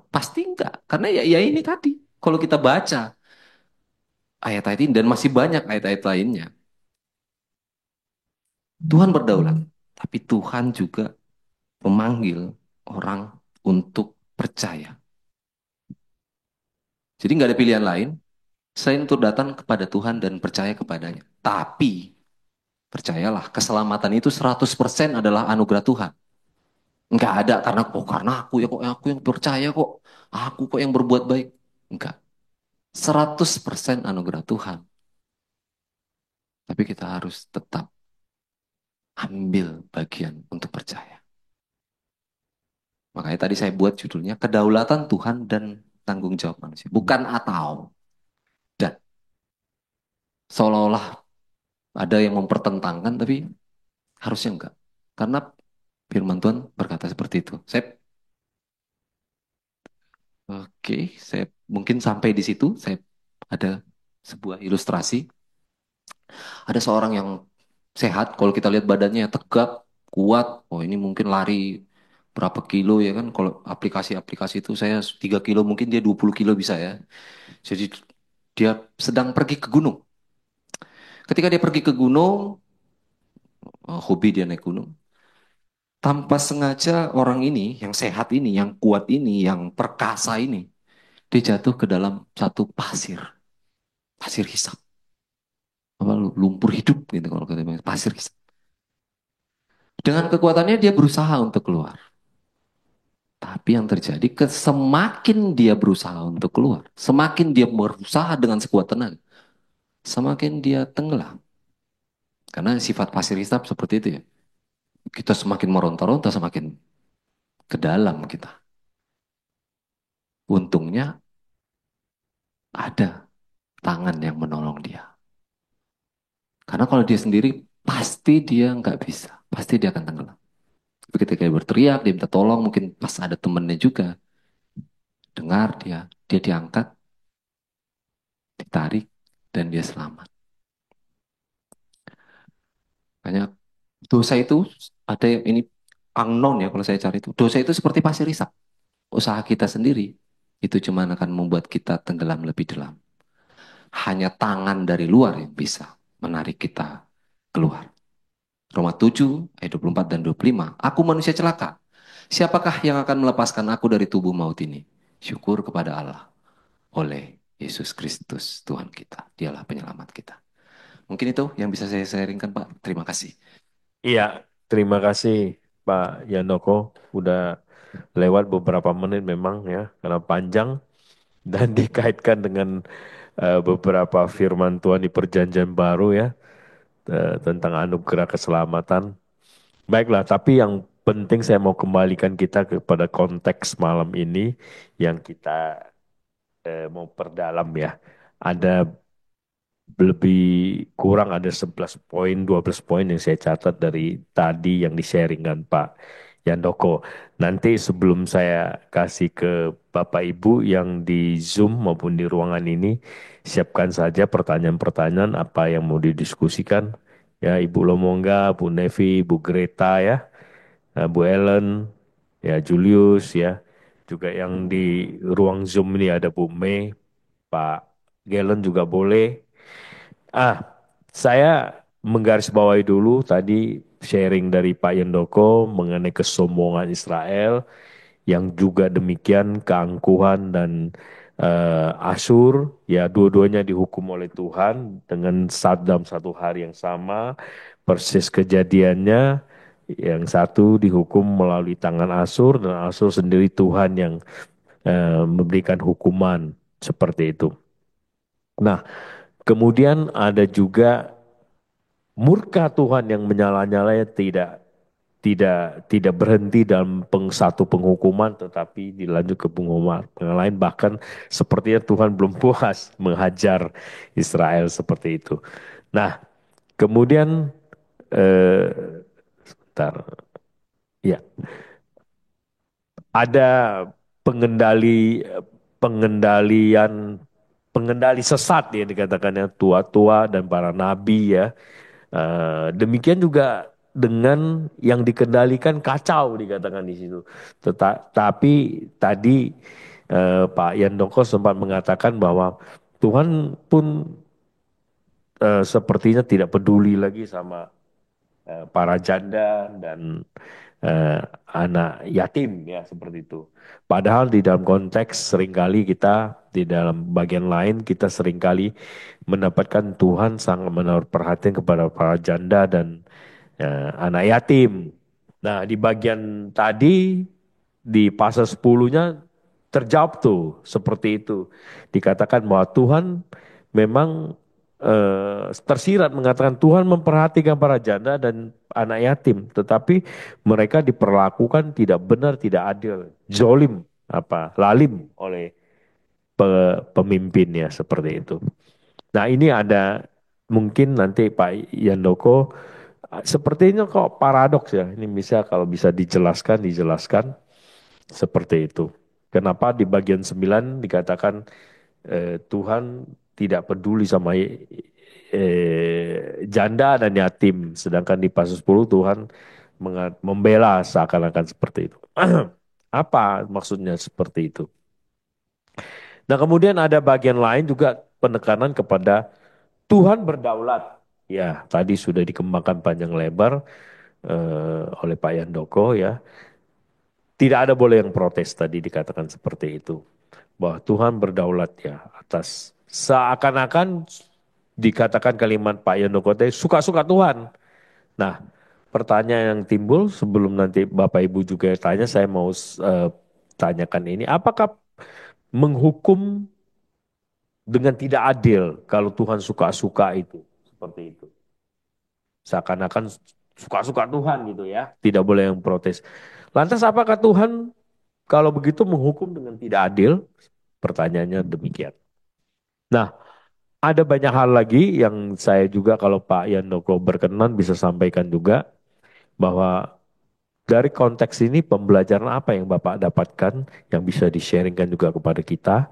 Pasti enggak. Karena ya ini tadi. Kalau kita baca ayat-ayat ini dan masih banyak ayat-ayat lainnya. Tuhan berdaulat. Tapi Tuhan juga memanggil orang untuk percaya. Jadi nggak ada pilihan lain selain untuk datang kepada Tuhan dan percaya kepadanya. Tapi percayalah, keselamatan itu 100% adalah anugerah Tuhan. Nggak ada karena aku ya kok aku yang percaya kok. Aku kok yang berbuat baik. Enggak. 100% anugerah Tuhan. Tapi kita harus tetap ambil bagian untuk percaya. Makanya tadi saya buat judulnya Kedaulatan Tuhan dan Tanggung Jawab Manusia. Bukan atau. Dan seolah-olah ada yang mempertentangkan, tapi Harusnya enggak. Karena firman Tuhan berkata seperti itu. Oke, saya mungkin sampai di situ. Saya ada sebuah ilustrasi. Ada seorang yang sehat, kalau kita lihat badannya tegap, kuat. Oh ini mungkin lari berapa kilo ya kan? Kalau aplikasi-aplikasi itu saya 3 kilo, mungkin dia 20 kilo bisa ya. Jadi dia sedang pergi ke gunung. Ketika dia pergi ke gunung, hobi dia naik gunung. Tanpa sengaja orang ini, yang sehat ini, yang kuat ini, yang perkasa ini, dia jatuh ke dalam satu pasir, pasir hisap, apa lumpur hidup gitu kalau kita bilang pasir hisap. Dengan kekuatannya dia berusaha untuk keluar. Tapi yang terjadi, semakin dia berusaha untuk keluar, semakin dia berusaha dengan sekuat tenaga, semakin dia tenggelam. Karena sifat pasir hisap seperti itu ya. Kita semakin meronta-ronta, semakin ke dalam kita. Untungnya ada tangan yang menolong dia. Karena kalau dia sendiri, pasti dia nggak bisa. Pasti dia akan tenggelam. Tapi ketika dia berteriak, dia minta tolong, mungkin pas ada temennya juga. Dengar dia diangkat, ditarik, dan dia selamat. Banyak dosa itu, ada yang ini unknown ya kalau saya cari itu. Dosa itu seperti pasir hisap. Usaha kita sendiri, itu cuma akan membuat kita tenggelam lebih dalam. Hanya tangan dari luar yang bisa menarik kita keluar. Roma 7 ayat 24 dan 25. Aku manusia celaka. Siapakah yang akan melepaskan aku dari tubuh maut ini? Syukur kepada Allah oleh Yesus Kristus Tuhan kita. Dialah penyelamat kita. Mungkin itu yang bisa saya sharingkan Pak. Terima kasih. Iya, terima kasih Pak Yandoko. Udah lewat beberapa menit memang ya, karena panjang dan dikaitkan dengan beberapa firman Tuhan di Perjanjian Baru ya, tentang anugerah keselamatan. Baiklah, tapi yang penting saya mau kembalikan kita kepada konteks malam ini yang kita mau perdalam ya. Ada lebih kurang ada 11 poin, 12 poin yang saya catat dari tadi yang di-sharingkan Pak Yandoko. Nanti sebelum saya kasih ke Bapak Ibu yang di Zoom maupun di ruangan ini, siapkan saja pertanyaan-pertanyaan apa yang mau didiskusikan. Ya, Ibu Lomongga, Bu Nevi, Bu Greta ya, Bu Ellen, ya Julius ya. Juga yang di ruang Zoom ini ada Bu Mei, Pak Galen juga boleh. Ah, saya menggarisbawahi dulu tadi sharing dari Pak Yendoko mengenai kesombongan Israel yang juga demikian keangkuhan dan Asyur, ya dua-duanya dihukum oleh Tuhan dengan dalam satu hari yang sama, persis kejadiannya, yang satu dihukum melalui tangan Asyur dan Asyur sendiri Tuhan yang memberikan hukuman seperti itu. Nah, kemudian ada juga murka Tuhan yang menyala-nyala tidak berhenti dalam satu penghukuman tetapi dilanjut ke penghukuman yang lain, bahkan sepertinya Tuhan belum puas menghajar Israel seperti itu. Nah, kemudian sebentar, ya ada pengendali pengendalian pengendali sesat ya dikatakannya tua-tua dan para nabi ya. Demikian juga dengan yang dikendalikan kacau dikatakan di situ. Tetapi tadi Pak Yandoko sempat mengatakan bahwa Tuhan pun sepertinya tidak peduli lagi sama para janda dan anak yatim ya seperti itu. Padahal di dalam konteks seringkali kita di dalam bagian lain kita seringkali mendapatkan Tuhan sangat menaruh perhatian kepada para janda dan anak yatim. Nah, di bagian tadi di pasal 10-nya terjawab tuh seperti itu. Dikatakan bahwa Tuhan memang tersirat mengatakan Tuhan memperhatikan para janda dan anak yatim, tetapi mereka diperlakukan tidak benar, tidak adil, zolim, lalim oleh pemimpinnya seperti itu. Nah, ini ada mungkin nanti Pak Yandoko Sepertinya kok paradoks ya. Ini bisa kalau bisa dijelaskan seperti itu. Kenapa di bagian 9 dikatakan Tuhan tidak peduli sama janda dan yatim, sedangkan di pasal 10 Tuhan membela seakan-akan seperti itu. Apa maksudnya seperti itu? Nah, kemudian ada bagian lain juga penekanan kepada Tuhan berdaulat. Ya, tadi sudah dikembangkan panjang lebar oleh Pak Yandoko ya. Tidak ada boleh yang protes tadi dikatakan seperti itu. Bahwa Tuhan berdaulat ya atas seakan-akan dikatakan kalimat Pak Yandoko tadi suka-suka Tuhan. Nah, pertanyaan yang timbul sebelum nanti Bapak Ibu juga tanya, saya mau tanyakan ini. Apakah menghukum dengan tidak adil kalau Tuhan suka-suka itu? Seperti itu. Seakan-akan suka-suka Tuhan gitu ya. Tidak boleh yang protes. Lantas apakah Tuhan kalau begitu menghukum dengan tidak adil? Pertanyaannya demikian. Nah, ada banyak hal lagi yang saya juga kalau Pak Yandoko berkenan bisa sampaikan juga bahwa dari konteks ini pembelajaran apa yang Bapak dapatkan yang bisa di-sharingkan juga kepada kita,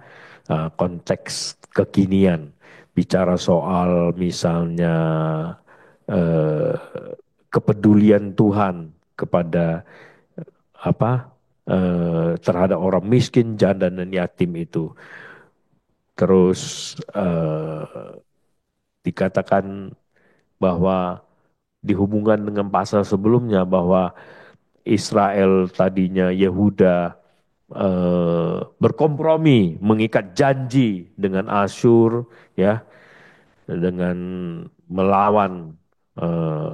konteks kekinian, bicara soal misalnya eh, kepedulian Tuhan kepada apa terhadap orang miskin, janda dan yatim itu. Terus dikatakan bahwa dihubungkan dengan pasal sebelumnya bahwa Israel tadinya Yehuda berkompromi mengikat janji dengan Asyur ya dengan melawan eh,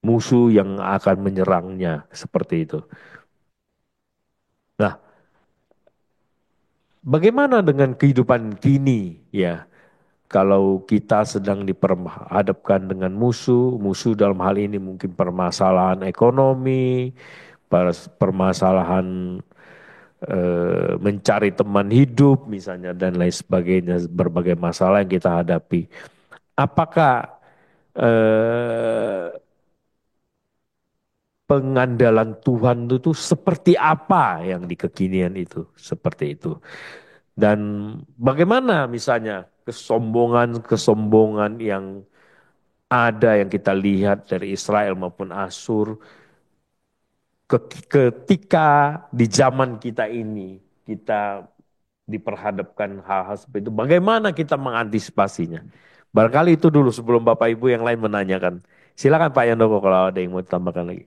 musuh yang akan menyerangnya seperti itu. Nah, bagaimana dengan kehidupan kini ya? Kalau kita sedang diperhadapkan dengan musuh, musuh dalam hal ini mungkin permasalahan ekonomi, permasalahan mencari teman hidup misalnya dan lain sebagainya, berbagai masalah yang kita hadapi. Apakah eh, pengandalan Tuhan itu seperti apa yang di kekinian itu, seperti itu. Dan bagaimana misalnya kesombongan-kesombongan yang ada yang kita lihat dari Israel maupun Asur ketika di zaman kita ini kita diperhadapkan hal-hal seperti itu, bagaimana kita mengantisipasinya? Barangkali itu dulu sebelum Bapak Ibu yang lain menanyakan. Silakan Pak Yandoko kalau ada yang mau ditambahkan lagi.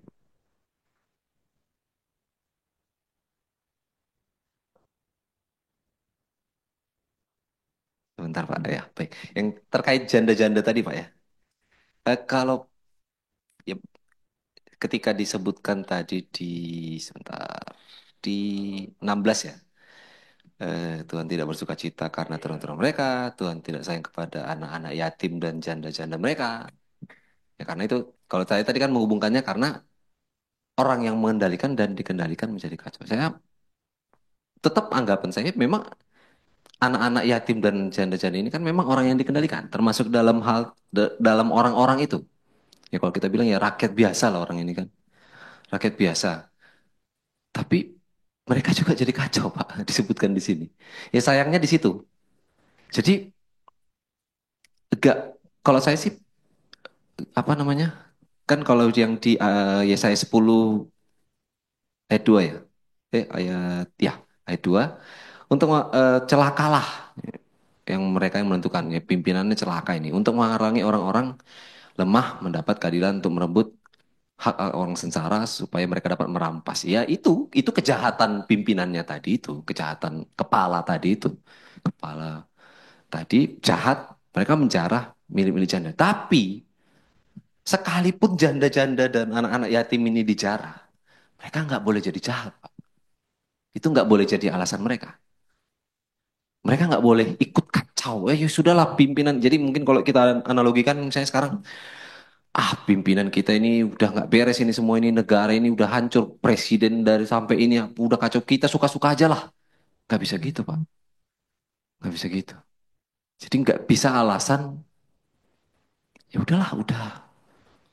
Sebentar Pak, ya baik. Yang terkait janda-janda tadi Pak ya. Kalau ya, ketika disebutkan tadi di sebentar di 16 ya. Tuhan tidak bersuka cita karena terang-terang mereka, Tuhan tidak sayang kepada anak-anak yatim dan janda-janda mereka. Ya karena itu kalau saya tadi kan menghubungkannya karena orang yang mengendalikan dan dikendalikan menjadi kacau. Saya tetap anggapan saya memang anak-anak yatim dan janda-janda ini kan memang orang yang dikendalikan, termasuk dalam hal dalam orang-orang itu. Ya kalau kita bilang ya rakyat biasa lah orang ini kan, rakyat biasa. Tapi mereka juga jadi kacau Pak, disebutkan di sini. Ya sayangnya di situ. Jadi enggak, kalau saya sih apa namanya? Kan kalau yang di Yesaya 10 ayat 2 ya. Ayat 2 untuk celakalah yang mereka yang menentukan ya pimpinannya celaka ini untuk menghalangi orang-orang lemah mendapat keadilan untuk merebut hak orang sengsara supaya mereka dapat merampas. Ya itu kejahatan pimpinannya tadi itu, kejahatan kepala tadi itu. Kepala tadi jahat, mereka menjarah milik-milik janda. Tapi sekalipun janda-janda dan anak-anak yatim ini dijarah, mereka nggak boleh jadi jahat, Pak. Itu nggak boleh jadi alasan mereka. Mereka nggak boleh ikut kacau. Ya sudahlah pimpinan. Jadi mungkin kalau kita analogikan misalnya sekarang, pimpinan kita ini udah nggak beres ini semua ini negara ini udah hancur. Presiden dari sampai ini ya, udah kacau. Kita suka-suka aja lah. Nggak bisa gitu, Pak. Nggak bisa gitu. Jadi nggak bisa alasan, ya udahlah, udah.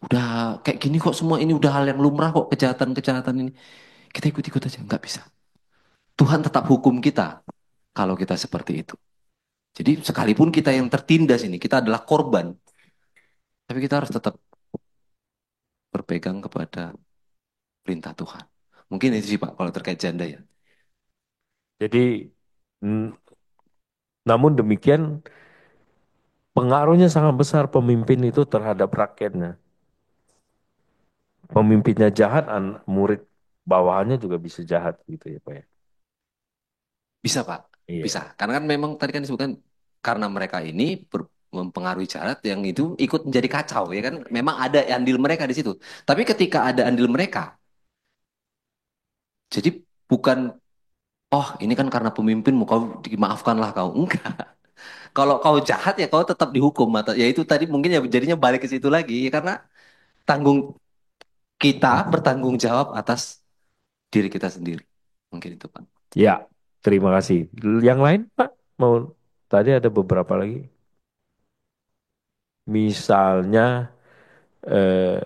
Udah kayak gini kok semua ini udah hal yang lumrah kok kejahatan-kejahatan ini. Kita ikut-ikut aja. Nggak bisa. Tuhan tetap hukum kita kalau kita seperti itu. Jadi sekalipun kita yang tertindas ini, kita adalah korban. Tapi kita harus tetap berpegang kepada perintah Tuhan. Mungkin itu sih Pak, kalau terkait janda ya. Jadi, n- namun demikian pengaruhnya sangat besar pemimpin itu terhadap rakyatnya. Pemimpinnya jahat, murid bawahannya juga bisa jahat gitu ya Pak ya. Bisa Pak, bisa. Iya. Karena kan memang tadi kan disebutkan karena mereka ini mempengaruhi syarat yang itu ikut menjadi kacau ya kan. Memang ada andil mereka di situ. Tapi ketika ada andil mereka, jadi bukan oh ini kan karena pemimpinmu kau dimaafkanlah kau. Enggak. Kalau kau jahat ya kau tetap dihukum atau ya itu tadi mungkin ya jadinya balik ke situ lagi ya karena tanggung kita bertanggung jawab atas diri kita sendiri. Mungkin itu Pak. Ya, terima kasih. Yang lain Pak, mau tadi ada beberapa lagi. Misalnya eh,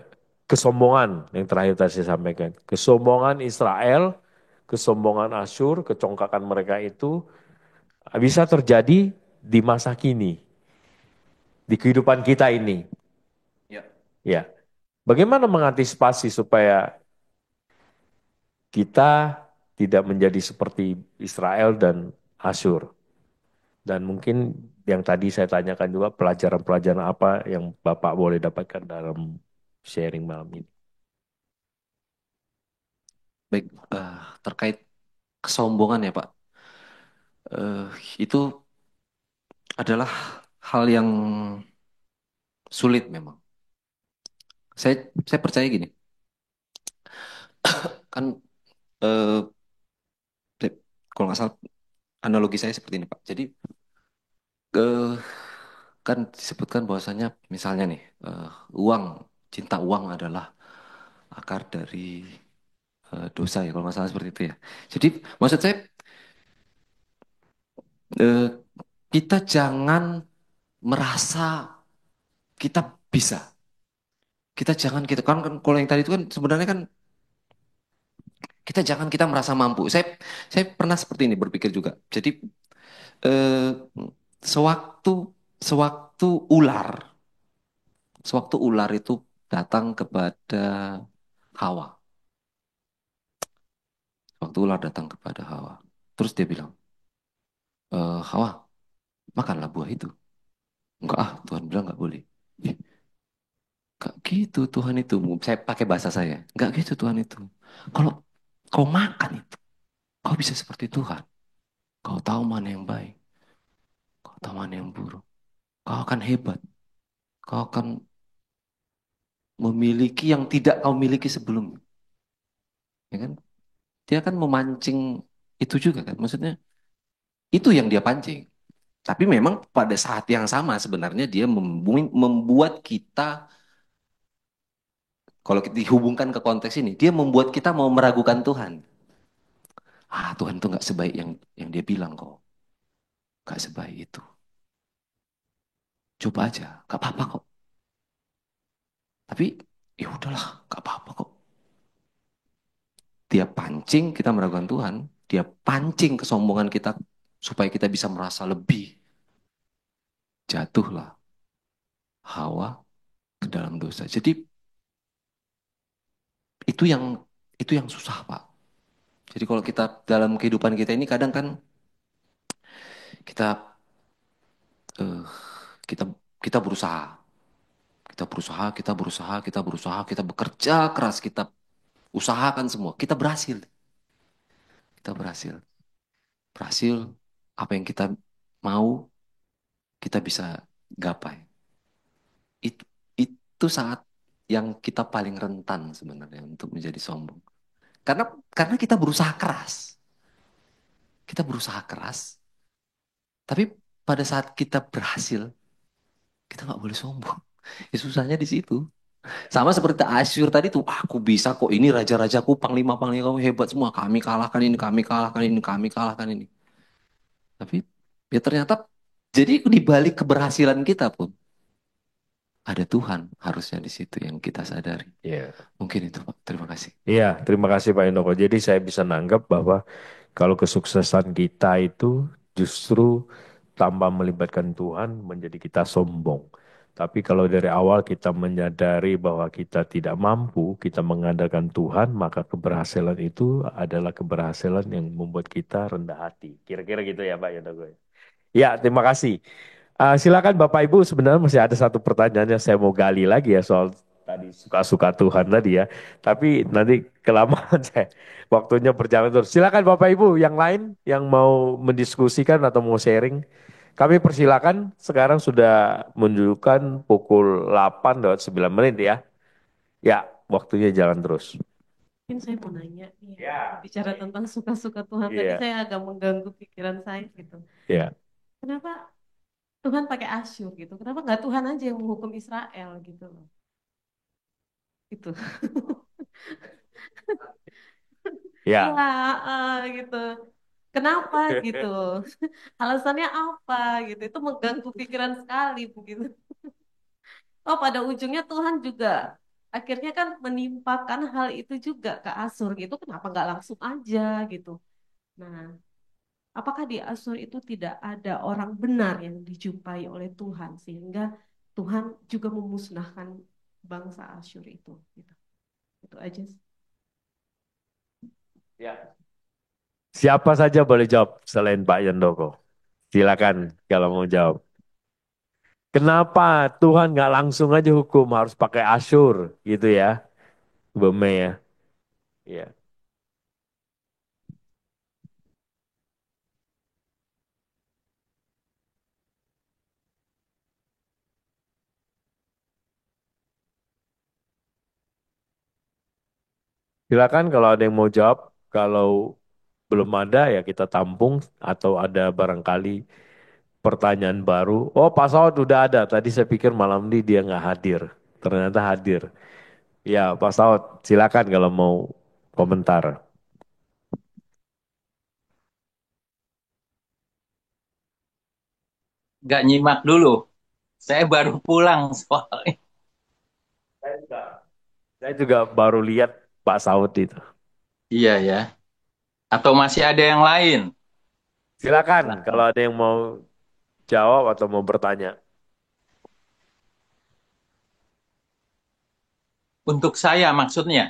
kesombongan yang terakhir tadi saya sampaikan. Kesombongan Israel, kesombongan Asyur, kecongkakan mereka itu bisa terjadi di masa kini, di kehidupan kita ini. Ya. Ya, bagaimana mengantisipasi supaya kita tidak menjadi seperti Israel dan Asyur? Dan mungkin yang tadi saya tanyakan juga pelajaran-pelajaran apa yang Bapak boleh dapatkan dalam sharing malam ini. Baik, terkait kesombongan ya Pak. Eh, itu adalah hal yang sulit memang. Saya percaya gini, kan eh, kalau nggak salah analogi saya seperti ini Pak. Jadi eh, kan disebutkan bahwasanya misalnya nih uang, cinta uang adalah akar dari dosa ya kalau nggak salah seperti itu ya. Jadi maksud saya eh, kita jangan merasa kita bisa. Kita jangan kita kan kalau yang tadi itu kan sebenarnya kan kita jangan kita merasa mampu. Saya pernah seperti ini berpikir juga. Jadi eh, sewaktu sewaktu ular sewaktu ular itu datang kepada Hawa. Waktu ular datang kepada Hawa. Terus dia bilang, Hawa, makanlah buah itu. Enggak ah, Tuhan bilang enggak boleh. "Ih, enggak gitu Tuhan itu. Saya pakai bahasa saya. Enggak gitu Tuhan itu. Kalau kau makan itu, kau bisa seperti Tuhan. Kau tahu mana yang baik, kau tahu mana yang buruk. Kau akan hebat. Kau akan memiliki yang tidak kau miliki sebelumnya. Ya kan? Dia akan memancing itu juga kan. Maksudnya itu yang dia pancing. Tapi memang pada saat yang sama sebenarnya dia membuat kita, kalau kita dihubungkan ke konteks ini, dia membuat kita mau meragukan Tuhan. Ah, Tuhan tuh nggak sebaik yang dia bilang kok. Nggak sebaik itu. Coba aja, nggak apa-apa kok. Tapi ya udahlah, nggak apa-apa kok. Dia pancing kita meragukan Tuhan. Dia pancing kesombongan kita supaya kita bisa merasa lebih. Jatuhlah Hawa ke dalam dosa. Jadi itu yang itu yang susah, Pak. Jadi kalau kita dalam kehidupan kita ini kadang kan kita eh, kita kita berusaha, kita bekerja keras, kita usahakan semua, kita berhasil, berhasil apa yang kita mau kita bisa gapai. Itu itu saat yang kita paling rentan sebenarnya untuk menjadi sombong. Karena karena kita berusaha keras, tapi pada saat kita berhasil, kita nggak boleh sombong. Ya, susahnya di situ. Sama seperti Asyur tadi tuh, aku bisa kok ini raja-rajaku, panglima-panglima kamu hebat semua. Kami kalahkan ini, kami kalahkan ini, kami kalahkan ini. Tapi ya ternyata jadi di balik keberhasilan kita pun ada Tuhan harusnya di situ yang kita sadari. Ya. Mungkin itu, Pak. Terima kasih. Iya, terima kasih Pak Indoko. Jadi saya bisa nanggap bahwa kalau kesuksesan kita itu justru tanpa melibatkan Tuhan menjadi kita sombong. Tapi kalau dari awal kita menyadari bahwa kita tidak mampu, kita mengandalkan Tuhan, maka keberhasilan itu adalah keberhasilan yang membuat kita rendah hati. Kira-kira gitu ya Pak Indoko. Ya, terima kasih. Silakan Bapak Ibu, sebenarnya masih ada satu pertanyaan yang saya mau gali lagi ya soal tadi suka-suka Tuhan tadi ya. Tapi nanti kelamaan saya waktunya berjalan terus. Silakan Bapak Ibu yang lain yang mau mendiskusikan atau mau sharing. Kami persilakan sekarang sudah menunjukkan pukul 8 lewat 9 menit ya. Ya, waktunya jalan terus. Mungkin saya mau nanya nih, Ya, bicara tentang suka-suka Tuhan tadi iya, saya agak mengganggu pikiran saya gitu. iya. Kenapa Tuhan pakai Asyur gitu? Kenapa nggak Tuhan aja yang menghukum Israel gitu loh? Itu. Iya, Ya, gitu. Kenapa gitu? Alasannya apa gitu? Itu mengganggu pikiran sekali begitu. Oh, pada ujungnya Tuhan juga akhirnya kan menimpakan hal itu juga ke Asur gitu. Kenapa nggak langsung aja gitu? Nah, apakah di Asur itu tidak ada orang benar yang dijumpai oleh Tuhan sehingga Tuhan juga memusnahkan bangsa Asyur itu? Gitu. Itu aja sih. ya. Siapa saja boleh jawab selain Pak Yandoko. Silakan kalau mau jawab. Kenapa Tuhan nggak langsung aja hukum harus pakai Asyur gitu ya, Bu Mei ya? Iya. Silakan kalau ada yang mau jawab. Kalau belum ada ya kita tampung atau ada barangkali pertanyaan baru. Oh Pak Saud udah ada. Tadi saya pikir malam ini dia nggak hadir. Ternyata hadir. Ya Pak Saud silakan kalau mau komentar. Nggak nyimak dulu. Saya baru pulang soalnya. Saya juga, saya juga baru lihat Pak Saud itu. Iya ya. Atau masih ada yang lain? Silakan kalau Silahkan. ada yang mau jawab atau mau bertanya. Untuk saya maksudnya.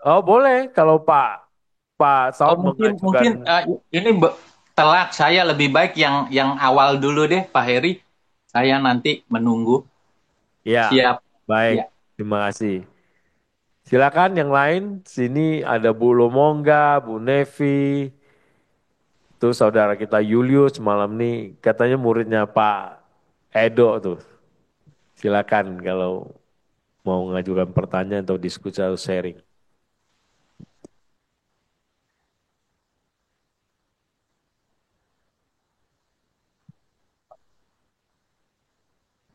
Oh boleh kalau Pak Pak Oh Saud mungkin mengajukan mungkin ini telat. Saya lebih baik yang awal dulu deh, Pak Heri. Saya nanti menunggu. ya Siap. baik Ya. terima kasih. Silakan yang lain sini ada Bu Lomongga, Bu Nevi, tuh saudara kita Julius malam ini katanya muridnya Pak Edo tuh. Silakan kalau mau mengajukan pertanyaan atau diskusi atau sharing.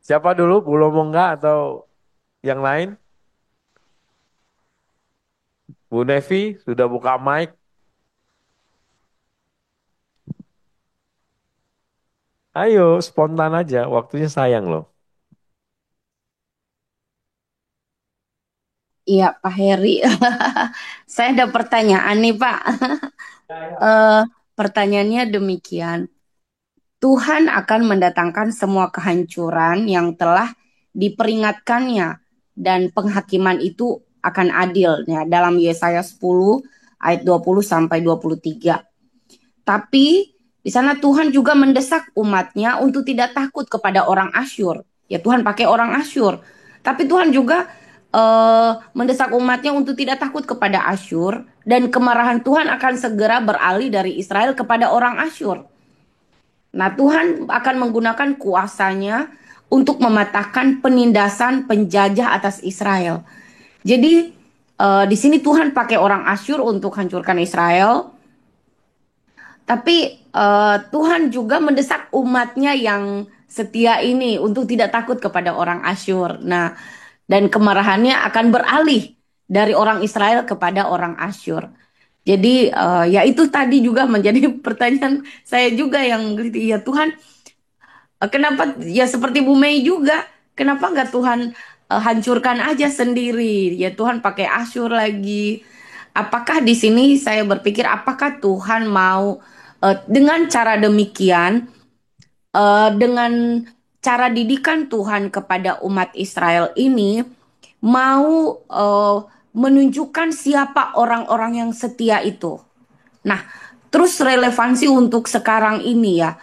Siapa dulu Bu Lomongga atau yang lain? Bu Nevi sudah buka mic. Ayo spontan aja, waktunya sayang loh. Iya, Pak Heri. Saya ada pertanyaan nih, Pak. Eh, Pertanyaannya demikian. Tuhan akan mendatangkan semua kehancuran yang telah diperingatkannya dan penghakiman itu akan adil ya dalam Yesaya 10 ayat 20 sampai 23. Tapi di sana Tuhan juga mendesak umatnya untuk tidak takut kepada orang Asyur. Ya Tuhan pakai orang Asyur. Tapi Tuhan juga mendesak umatnya untuk tidak takut kepada Asyur. Dan kemarahan Tuhan akan segera beralih dari Israel kepada orang Asyur. Nah Tuhan akan menggunakan kuasanya untuk mematahkan penindasan penjajah atas Israel. Jadi di sini Tuhan pakai orang Asyur untuk hancurkan Israel. Tapi Tuhan juga mendesak umatnya yang setia ini untuk tidak takut kepada orang Asyur. Nah, dan kemarahannya akan beralih dari orang Israel kepada orang Asyur. Jadi ya itu tadi juga menjadi pertanyaan saya juga yang ya Tuhan kenapa ya seperti Bu Mei juga. Kenapa nggak Tuhan hancurkan aja sendiri? Ya Tuhan pakai Asyur lagi. Apakah di sini saya berpikir apakah Tuhan mau dengan cara demikian, dengan cara didikan Tuhan kepada umat Israel ini mau menunjukkan siapa orang-orang yang setia itu. Nah, terus relevansi untuk sekarang ini ya,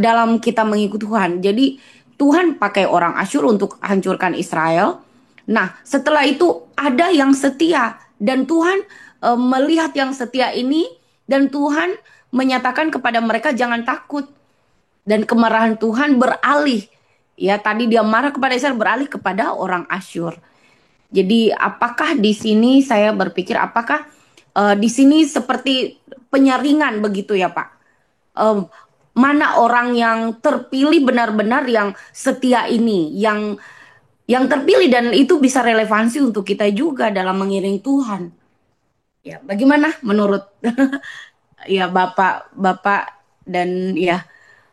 dalam kita mengikut Tuhan. Jadi Tuhan pakai orang Asyur untuk hancurkan Israel. Nah, setelah itu ada yang setia dan Tuhan melihat yang setia ini dan Tuhan menyatakan kepada mereka jangan takut dan kemarahan Tuhan beralih. Ya, tadi dia marah kepada Israel beralih kepada orang Asyur. Jadi apakah di sini saya berpikir apakah di sini seperti penyaringan begitu ya Pak? Em, Mana orang yang terpilih benar-benar yang setia ini, yang terpilih dan itu bisa relevansi untuk kita juga dalam mengiring Tuhan. Ya, bagaimana menurut ya Bapak dan ya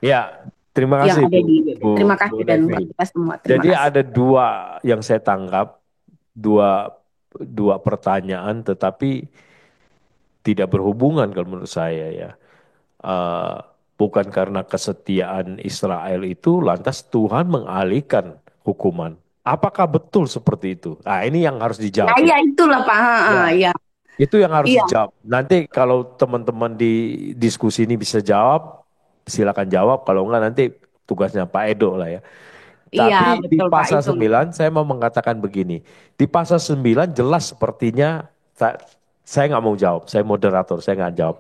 Ya, terima yang kasih ada di terima Bu kasih dan buat Levi. kita semua terima Jadi kasih. ada dua yang saya tangkap, dua dua pertanyaan, tetapi tidak berhubungan kalau menurut saya ya. Eh, Bukan karena kesetiaan Israel itu, lantas Tuhan mengalihkan hukuman. Apakah betul seperti itu? Nah, ini yang harus Ya dijawab ya itu. itulah Pak. Ya. Ya. Itu yang harus Iya, dijawab. Nanti kalau teman-teman di diskusi ini bisa jawab, silakan jawab. Kalau enggak nanti tugasnya Pak Edo lah ya. iya Tapi di betul Pak pasal itu. 9 saya mau mengatakan begini. Di pasal 9 jelas sepertinya saya nggak mau jawab. Saya moderator, saya nggak jawab.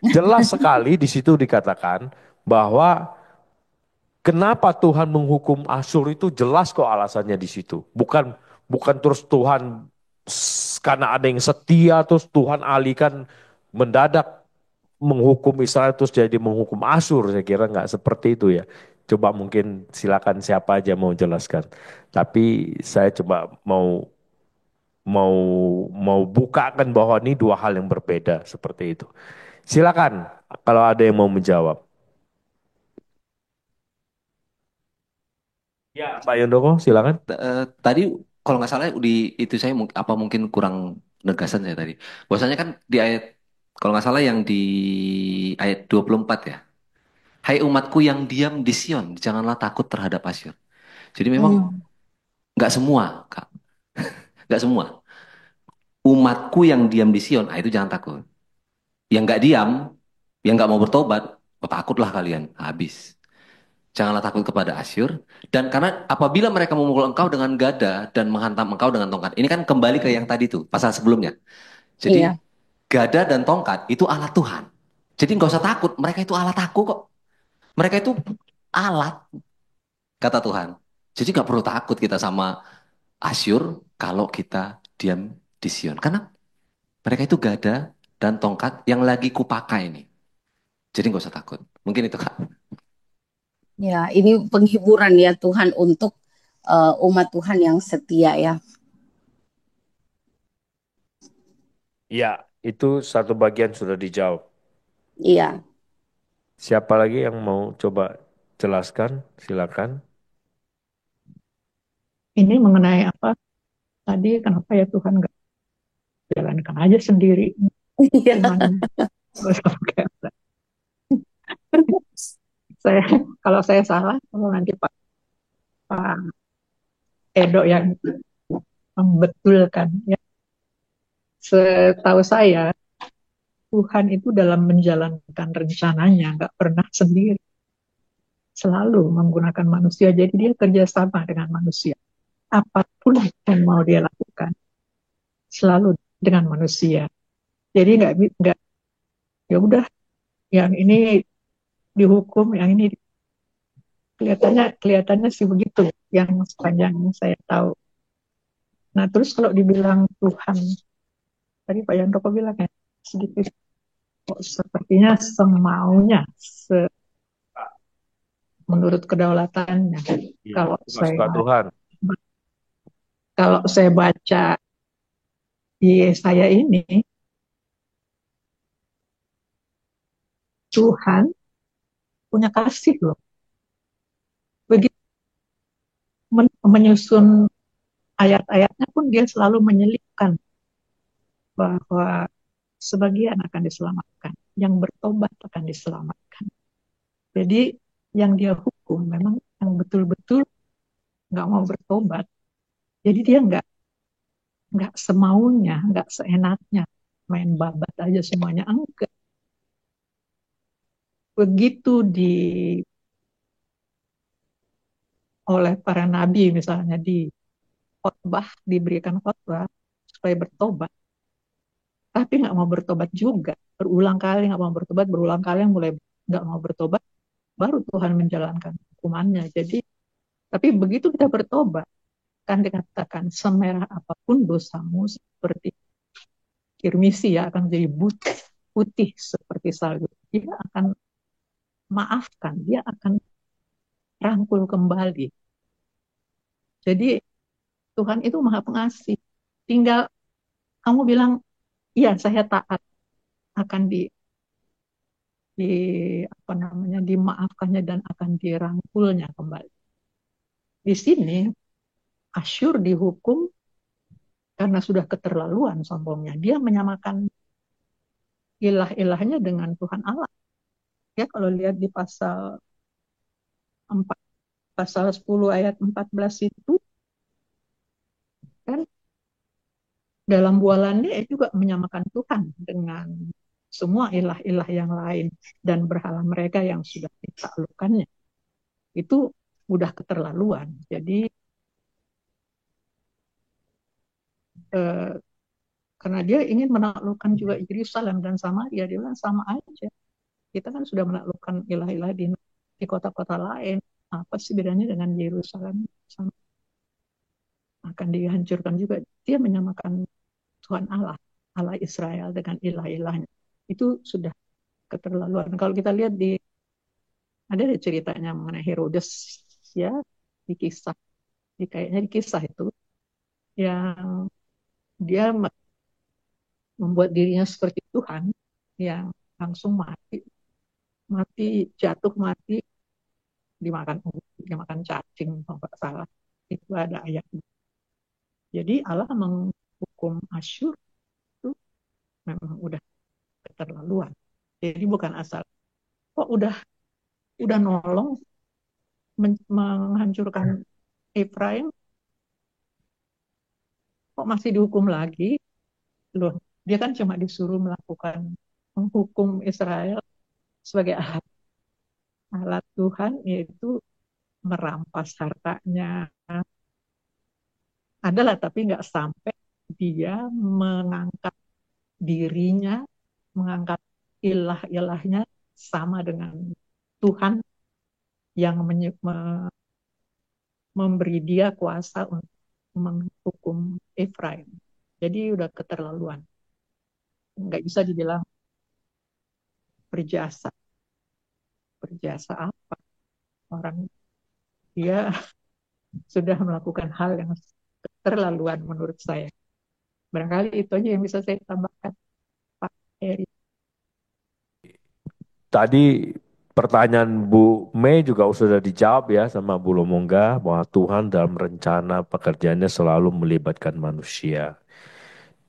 Jelas sekali di situ dikatakan bahwa kenapa Tuhan menghukum Asyur itu jelas kok alasannya di situ. Bukan terus Tuhan karena ada yang setia terus Tuhan alihkan mendadak menghukum Israel terus jadi menghukum Asyur. Saya kira nggak seperti itu ya. Coba mungkin silakan siapa aja mau jelaskan. Tapi saya coba mau mau bukakan bahwa ini dua hal yang berbeda seperti itu. Silakan kalau ada yang mau menjawab. Ya, Pak Yondoko, silakan. Tadi kalau nggak salah di itu saya apa mungkin kurang negasan saya tadi. Bahwasanya kan di ayat kalau nggak salah yang di ayat 24 ya. Hai umatku yang diam di Sion, janganlah takut terhadap Asyur. Jadi memang Hmm. nggak semua, Kak. Nggak semua. Umatku yang diam di Sion, itu jangan takut. Yang nggak diam, yang nggak mau bertobat, oh, takutlah kalian. Habis. Janganlah takut kepada Asyur. Dan karena apabila mereka memukul engkau dengan gada dan menghantam engkau dengan tongkat. Ini kan kembali ke yang tadi tuh, pasal sebelumnya. Jadi Iya. gada dan tongkat itu alat Tuhan. Jadi nggak usah takut, mereka itu alat aku kok. Mereka itu alat, kata Tuhan. Jadi nggak perlu takut kita sama Asyur kalau kita diam di Sion. Karena mereka itu gada dan tongkat yang lagi kupakai ini. Jadi nggak usah takut. Mungkin itu Kak. Ya, ini penghiburan ya Tuhan untuk umat Tuhan yang setia ya. Ya, itu satu bagian sudah dijawab. Iya. Siapa lagi yang mau coba jelaskan? Silakan. Ini mengenai apa tadi, kenapa ya Tuhan nggak jalankan aja sendiri Iya. firman-Nya? Nggak usah pakai saya. Kalau saya salah, kalau nanti Pak Edo yang membetulkan ya. Setahu saya Tuhan itu dalam menjalankan rencananya nggak pernah sendiri, selalu menggunakan manusia. Jadi dia kerjasama dengan manusia. Apapun yang mau dia lakukan selalu dengan manusia. Jadi nggak ya udah yang ini dihukum, yang ini kelihatannya sih begitu yang sepanjang saya tahu. Nah, terus kalau dibilang Tuhan, tadi Pak Yandoko bilang ya, sedikit kok sepertinya semaunya, menurut kedaulatannya. Iya, Kalau suka saya Tuhan. kalau saya baca di saya ini, Tuhan punya kasih loh. Begitu menyusun ayat-ayatnya pun dia selalu menyelipkan bahwa sebagian akan diselamatkan, yang bertobat akan diselamatkan. Jadi yang dia hukum memang yang betul-betul nggak mau bertobat. Jadi dia nggak semaunya, nggak seenaknya main babat aja semuanya. Enggak. Begitu oleh para nabi misalnya di khotbah, diberikan khotbah supaya bertobat, tapi nggak mau bertobat juga. Berulang kali nggak mau bertobat, berulang kali yang mulai nggak mau bertobat, baru Tuhan menjalankan hukumannya. Jadi, tapi begitu kita bertobat, kan dikatakan semerah apapun dosamu seperti kirmisi ya akan jadi putih, putih seperti salju. Dia akan maafkan, dia akan rangkul kembali. Jadi Tuhan itu maha pengasih. Tinggal kamu bilang, iya saya taat, akan di apa namanya dimaafkannya dan akan dirangkulnya kembali. Di sini Asyur dihukum karena sudah keterlaluan sombongnya. Dia menyamakan ilah-ilahnya dengan Tuhan Allah. Ya kalau lihat di pasal 4, pasal 10 ayat 14 itu kan dalam bualan dia juga menyamakan Tuhan dengan semua ilah-ilah yang lain dan berhala mereka yang sudah ditaklukkannya. Itu udah keterlaluan. Jadi eh, karena dia ingin menaklukkan juga Yerusalem dan Samaria, dia bilang sama aja. Kita kan sudah menaklukkan ilah-ilah di kota-kota lain. Apa sih bedanya dengan Yerusalem? Akan dihancurkan juga. Dia menyamakan Tuhan Allah, Allah Israel dengan ilah-ilahnya. Itu sudah keterlaluan. Kalau kita lihat ada ceritanya mengenai Herodes ya di kisah, kayaknya di kisah itu yang dia membuat dirinya seperti Tuhan yang langsung jatuh mati dimakan cacing kalau nggak salah. Itu ada ayat. Jadi Allah menghukum Asyur itu memang udah keterlaluan. Jadi bukan asal kok udah nolong menghancurkan Efraim kok masih dihukum lagi. Loh, dia kan cuma disuruh menghukum Israel sebagai alat Tuhan, yaitu merampas hartanya. Adalah, tapi nggak sampai dia mengangkat dirinya, mengangkat ilah-ilahnya sama dengan Tuhan yang memberi dia kuasa untuk menghukum Efraim. Jadi udah keterlaluan. Nggak bisa dibilang berjasa. Berjasa apa? Orang dia sudah melakukan hal yang keterlaluan menurut saya. Barangkali itu aja yang bisa saya tambahkan, Pak Heri. Tadi pertanyaan Bu Mei juga sudah dijawab ya sama Bu Lomongga bahwa Tuhan dalam rencana pekerjaannya selalu melibatkan manusia.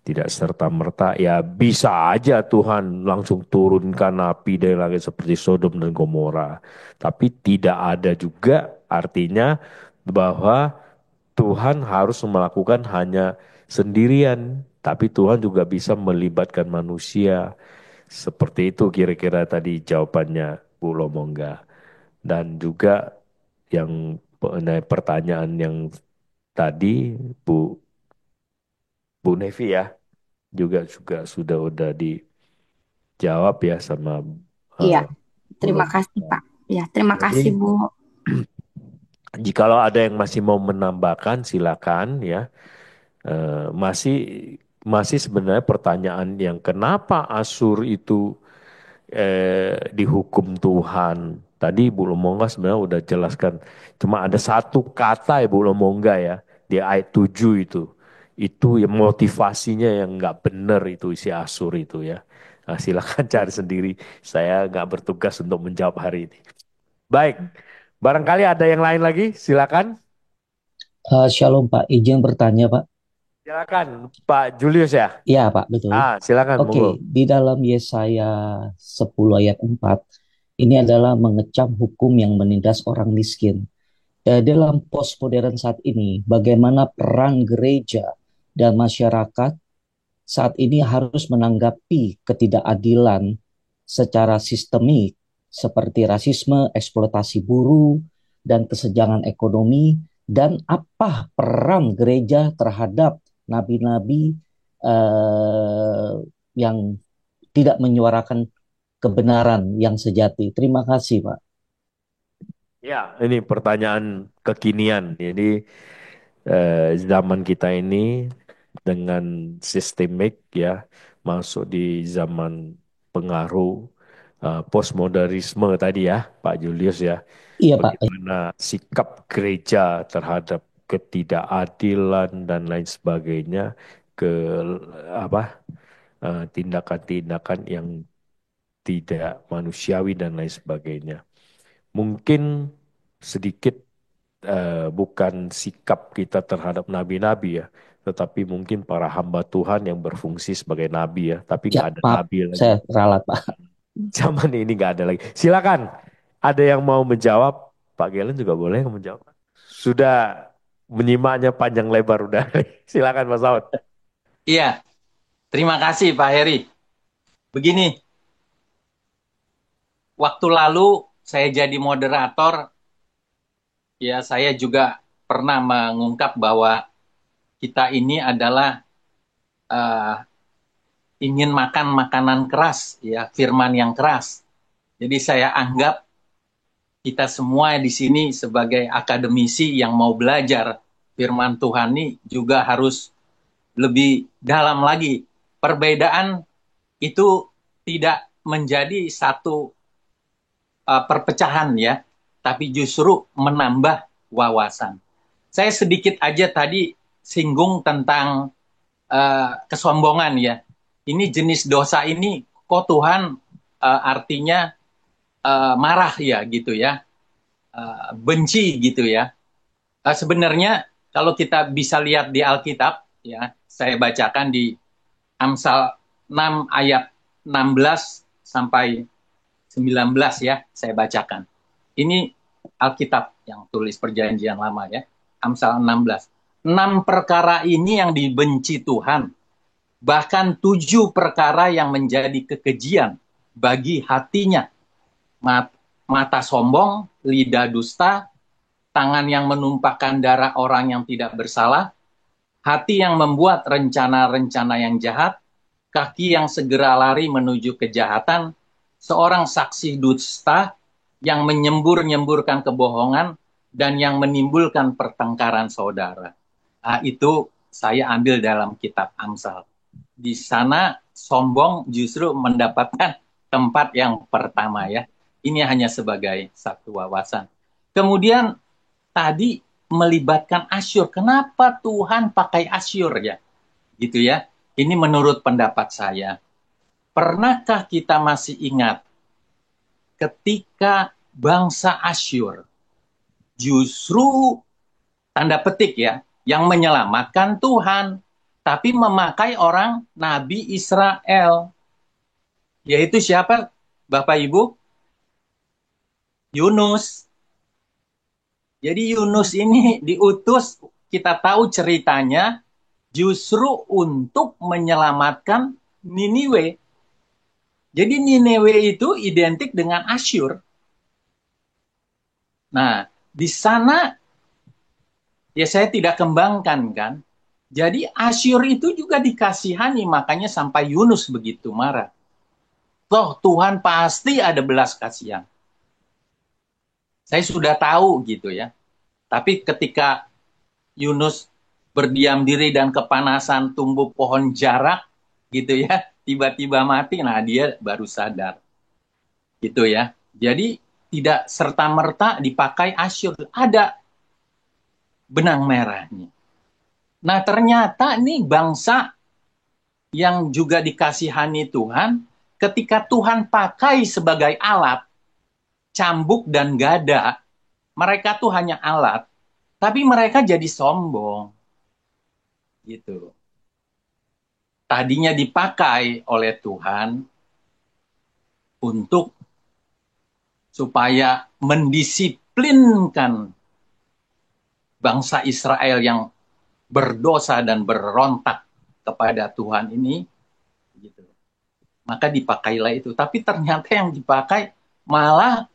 Tidak serta-merta ya bisa aja Tuhan langsung turunkan api dari langit seperti Sodom dan Gomora. Tapi tidak ada juga artinya bahwa Tuhan harus melakukan hanya sendirian. Tapi Tuhan juga bisa melibatkan manusia. Seperti itu kira-kira tadi jawabannya Bu Lomongga. Dan juga yang pertanyaan yang tadi Bu Nevi ya juga sudah dijawab ya sama Iya, Bu terima kasih Lomongga. Pak. Ya, terima Jadi kasih Bu. jikalau ada yang masih mau menambahkan silakan ya. Masih masih sebenarnya pertanyaan yang kenapa Asur itu dihukum Tuhan. Tadi Bu Lomongga sebenarnya udah jelaskan. Cuma ada satu kata ya Bu Lomongga ya. Di ayat 7 itu. Itu yang motivasinya yang nggak benar itu isi Asur itu ya. Nah, silakan cari sendiri. Saya nggak bertugas untuk menjawab hari ini. Baik. Barangkali ada yang lain lagi. Silakan. Shalom Pak, izin bertanya Pak. Silakan Pak Julius ya. Ya Pak, betul. Silakan Oke, monggo. di dalam Yesaya 10 ayat 4, ini adalah mengecam hukum yang menindas orang miskin. Dalam postmodern saat ini, bagaimana peran gereja dan masyarakat saat ini harus menanggapi ketidakadilan secara sistemik seperti rasisme, eksploitasi buruh, dan kesenjangan ekonomi, dan apa peran gereja terhadap nabi-nabi yang tidak menyuarakan kebenaran yang sejati. Terima kasih, Pak. Ya, ini pertanyaan kekinian. Jadi zaman kita ini dengan sistemik ya masuk di zaman pengaruh postmodernisme tadi ya, Pak Julius ya. Iya, Pak. Bagaimana sikap gereja terhadap ketidakadilan dan lain sebagainya ke apa tindakan-tindakan yang tidak manusiawi dan lain sebagainya. Mungkin sedikit bukan sikap kita terhadap nabi-nabi ya, tetapi mungkin para hamba Tuhan yang berfungsi sebagai nabi ya, tapi Ya, nggak ada maaf, nabi lagi. saya ralat, Pak. Zaman ini nggak ada lagi. Silakan, ada yang mau menjawab? Pak Gelen juga boleh menjawab. Sudah menyimaknya panjang lebar udah. Silakan Mas Saud. Iya, terima kasih Pak Heri. Begini, waktu lalu saya jadi moderator, ya saya juga pernah mengungkap bahwa kita ini adalah eh, ingin makan makanan keras, ya firman yang keras. Jadi saya anggap kita semua di sini sebagai akademisi yang mau belajar firman Tuhan ini juga harus lebih dalam lagi. Perbedaan itu tidak menjadi satu perpecahan ya, tapi justru menambah wawasan. Saya sedikit aja tadi singgung tentang kesombongan ya. Ini jenis dosa ini kok Tuhan artinya marah ya gitu ya, benci gitu ya. Sebenarnya kalau kita bisa lihat di Alkitab ya, saya bacakan di Amsal 6 ayat 16 sampai 19 ya, saya bacakan. Ini Alkitab yang tulis Perjanjian Lama ya, Amsal 16. 6 perkara ini yang dibenci Tuhan, bahkan 7 perkara yang menjadi kekejian bagi hatinya. Mata sombong, lidah dusta, tangan yang menumpahkan darah orang yang tidak bersalah, hati yang membuat rencana-rencana yang jahat, kaki yang segera lari menuju kejahatan, seorang saksi dusta yang menyembur-nyemburkan kebohongan dan yang menimbulkan pertengkaran saudara. Itu saya ambil dalam kitab Amsal. Di sana sombong justru mendapatkan tempat yang pertama ya. Ini hanya sebagai satu wawasan. Kemudian tadi melibatkan Asyur. Kenapa Tuhan pakai Asyur ya? Gitu ya. Ini menurut pendapat saya. Pernahkah kita masih ingat ketika bangsa Asyur justru tanda petik ya, yang menyelamatkan Tuhan, tapi memakai orang Nabi Israel. Yaitu siapa, Bapak Ibu? Yunus. Jadi Yunus ini diutus, kita tahu ceritanya, justru untuk menyelamatkan Niniwe. Jadi Niniwe itu identik dengan Asyur. Nah, di sana ya saya tidak kembangkan kan. Jadi Asyur itu juga dikasihani, makanya sampai Yunus begitu marah. Toh Tuhan pasti ada belas kasihan. Saya sudah tahu gitu ya. Tapi ketika Yunus berdiam diri dan kepanasan tumbuh pohon jarak gitu ya, tiba-tiba mati, nah dia baru sadar. Gitu ya. Jadi tidak serta-merta dipakai Asyur, ada benang merahnya. Nah ternyata nih bangsa yang juga dikasihani Tuhan, ketika Tuhan pakai sebagai alat, cambuk dan gada, mereka tuh hanya alat, Tapi mereka jadi sombong, gitu. Tadinya dipakai oleh Tuhan untuk supaya mendisiplinkan bangsa Israel yang berdosa dan berontak kepada Tuhan ini, gitu. Maka dipakailah itu. Tapi ternyata yang dipakai malah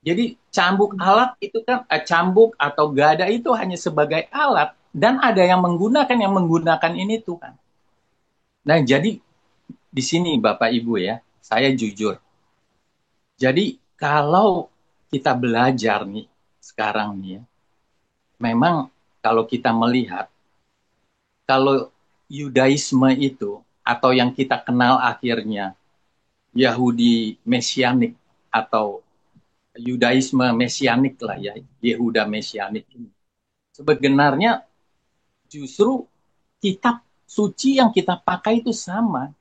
jadi cambuk alat itu kan cambuk atau gada itu hanya sebagai alat, dan ada yang menggunakan ini Tuhan. Nah, jadi di sini Bapak Ibu ya, saya jujur. Jadi kalau kita belajar nih sekarang nih ya, memang kalau kita melihat kalau Yudaisme itu atau yang kita kenal akhirnya Yahudi Mesianik atau Yudaisme Mesianik lah ya, Yehuda Mesianik ini. Sebenarnya justru kitab suci yang kita pakai itu sama.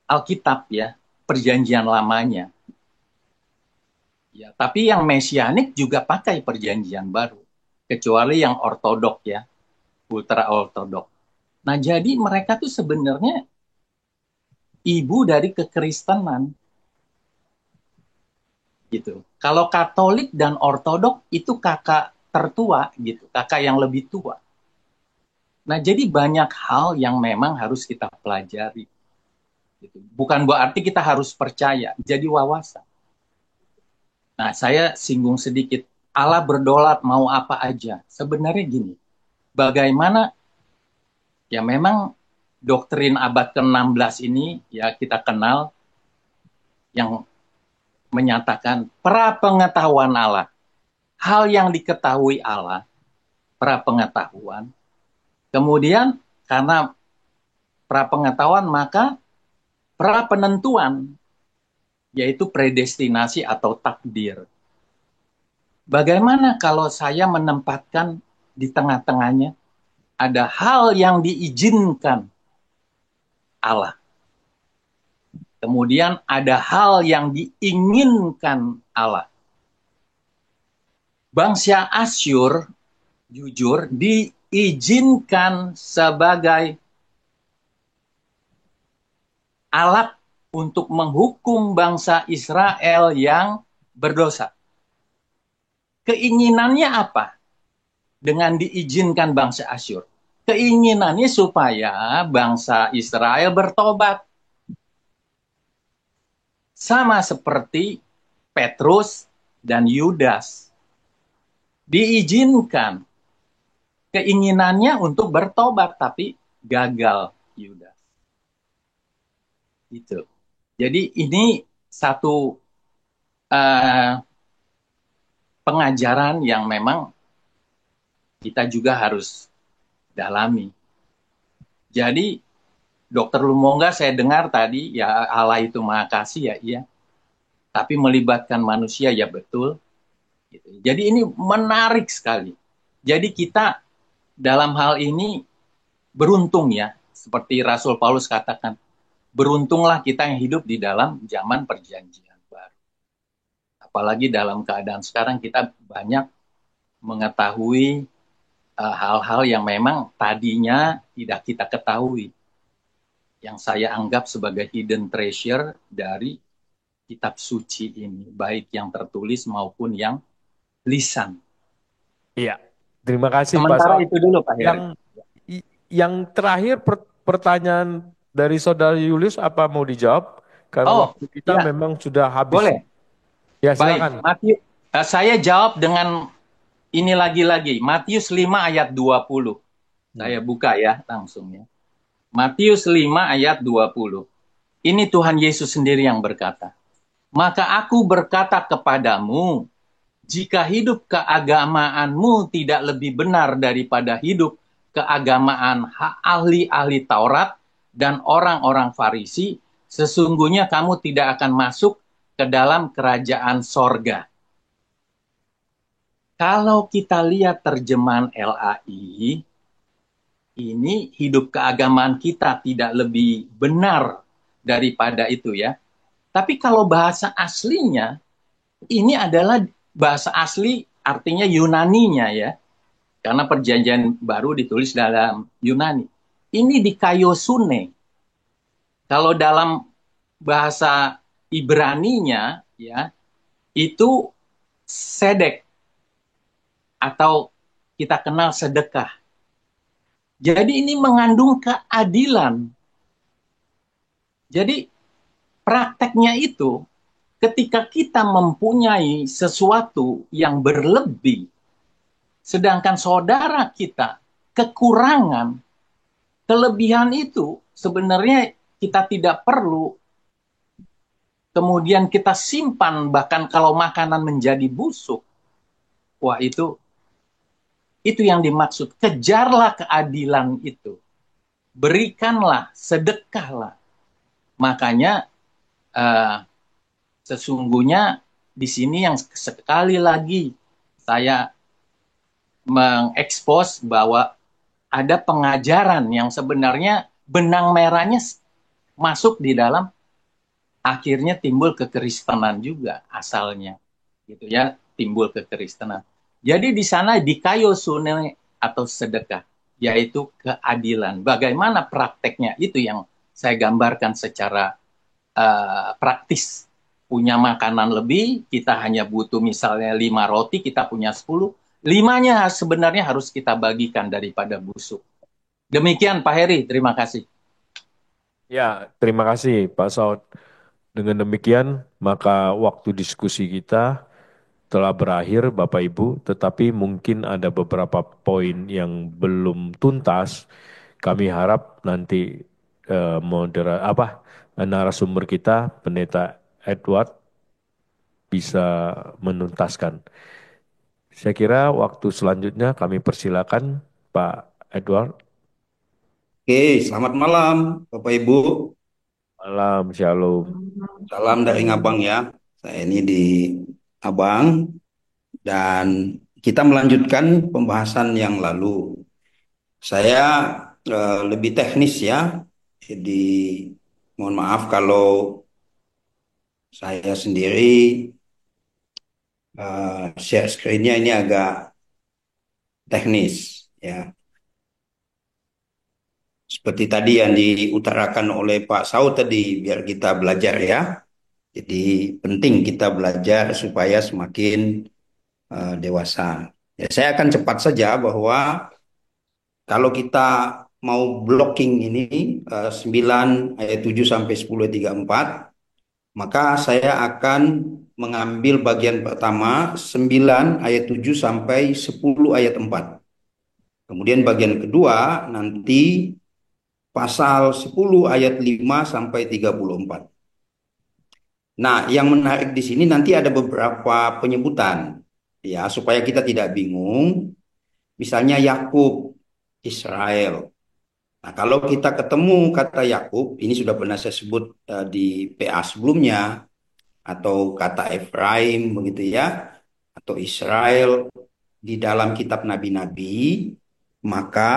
Alkitab ya, perjanjian lamanya. Ya, tapi yang Mesianik juga pakai perjanjian baru. Kecuali yang ortodok ya, ultra ortodok. Nah, jadi mereka tuh sebenarnya ibu dari kekristenan. Gitu. Kalau Katolik dan Ortodok itu kakak tertua gitu, kakak yang lebih tua. Nah, jadi banyak hal yang memang harus kita pelajari. Gitu. Bukan berarti kita harus percaya, jadi wawasan. Nah, saya singgung sedikit, Allah berdolat mau apa aja. Sebenarnya gini, bagaimana ya memang doktrin abad ke-16 ini ya kita kenal yang menyatakan prapengetahuan Allah. Hal yang diketahui Allah, prapengetahuan. Kemudian karena prapengetahuan maka prapenentuan, yaitu predestinasi atau takdir. Bagaimana kalau saya menempatkan di tengah-tengahnya ada hal yang diizinkan Allah. Kemudian ada hal yang diinginkan Allah. Bangsa Asyur, jujur, diizinkan sebagai alat untuk menghukum bangsa Israel yang berdosa. Keinginannya apa? Dengan diizinkan bangsa Asyur. Keinginannya supaya bangsa Israel bertobat. Sama seperti Petrus dan Yudas. Diizinkan keinginannya untuk bertobat, tapi gagal Yudas. Itu. Jadi ini satu pengajaran yang memang kita juga harus dalami. Jadi Dokter Lumonga saya dengar tadi, ya Allah itu Maha Kasih ya iya. Tapi melibatkan manusia ya betul. Jadi ini menarik sekali. Jadi kita dalam hal ini beruntung ya. Seperti Rasul Paulus katakan, beruntunglah kita yang hidup di dalam zaman perjanjian baru. Apalagi dalam keadaan sekarang kita banyak mengetahui hal-hal yang memang tadinya tidak kita ketahui. Yang saya anggap sebagai hidden treasure dari kitab suci ini, baik yang tertulis maupun yang lisan. Iya, terima kasih Pak Sementara Saud. itu dulu Pak Heri. Yang terakhir pertanyaan dari Saudara Julius apa mau dijawab? Karena waktu kita ya. memang sudah habis. Boleh. Ya silakan. Baik, saya jawab dengan ini lagi-lagi. Matius 5 ayat 20. Saya buka ya langsung ya. Matius 5 ayat 20. Ini Tuhan Yesus sendiri yang berkata. Maka aku berkata kepadamu, jika hidup keagamaanmu tidak lebih benar daripada hidup keagamaan ahli-ahli Taurat dan orang-orang Farisi, sesungguhnya kamu tidak akan masuk ke dalam kerajaan sorga. Kalau kita lihat terjemahan LAI, ini hidup keagamaan kita tidak lebih benar daripada itu ya. Tapi kalau bahasa aslinya, ini adalah bahasa asli artinya Yunaninya ya, karena perjanjian baru ditulis dalam Yunani. Ini di Kaiosune. Kalau dalam bahasa Ibraninya ya, itu sedek atau kita kenal sedekah. Jadi ini mengandung keadilan. Jadi prakteknya itu ketika kita mempunyai sesuatu yang berlebih, sedangkan saudara kita kekurangan, kelebihan itu sebenarnya kita tidak perlu kemudian kita simpan, bahkan kalau makanan menjadi busuk. Wah, itu yang dimaksud. Kejarlah keadilan itu. Berikanlah, sedekahlah. Makanya sesungguhnya di sini yang sekali lagi saya mengekspos bahwa ada pengajaran yang sebenarnya benang merahnya masuk di dalam, akhirnya timbul kekristenan juga asalnya, gitu ya, timbul kekristenan. Jadi di sana di kaiosune atau sedekah, yaitu keadilan. Bagaimana prakteknya itu yang saya gambarkan secara praktis. Punya makanan lebih, kita hanya butuh misalnya 5 roti, kita punya 10. 5-nya sebenarnya harus kita bagikan daripada busuk. Demikian Pak Heri, terima kasih. Ya, terima kasih Pak Saud. Dengan demikian, maka waktu diskusi kita telah berakhir Bapak Ibu, tetapi mungkin ada beberapa poin yang belum tuntas. Kami harap nanti narasumber kita, Pendeta Edward, bisa menuntaskan. Saya kira waktu selanjutnya kami persilakan Pak Edward. Oke, selamat malam Bapak Ibu. Malam, Shalom. Salam dari Ngabang ya. Saya ini di Abang dan kita melanjutkan pembahasan yang lalu. Saya lebih teknis ya. Jadi mohon maaf kalau saya sendiri share screen-nya ini agak teknis ya. Seperti tadi yang diutarakan oleh Pak Saud tadi, biar kita belajar ya. Jadi penting kita belajar supaya semakin dewasa. Ya, saya akan cepat saja bahwa kalau kita mau blocking ini 9 ayat 7 sampai 10 ayat 34, maka saya akan mengambil bagian pertama 9 ayat 7 sampai 10 ayat 4. Kemudian bagian kedua nanti pasal 10 ayat 5 sampai 34. Nah, yang menarik di sini nanti ada beberapa penyebutan ya supaya kita tidak bingung. Misalnya Yakub, Israel. Nah, kalau kita ketemu kata Yakub, ini sudah pernah saya sebut di PA sebelumnya, atau kata Efraim begitu ya, atau Israel di dalam kitab nabi-nabi, maka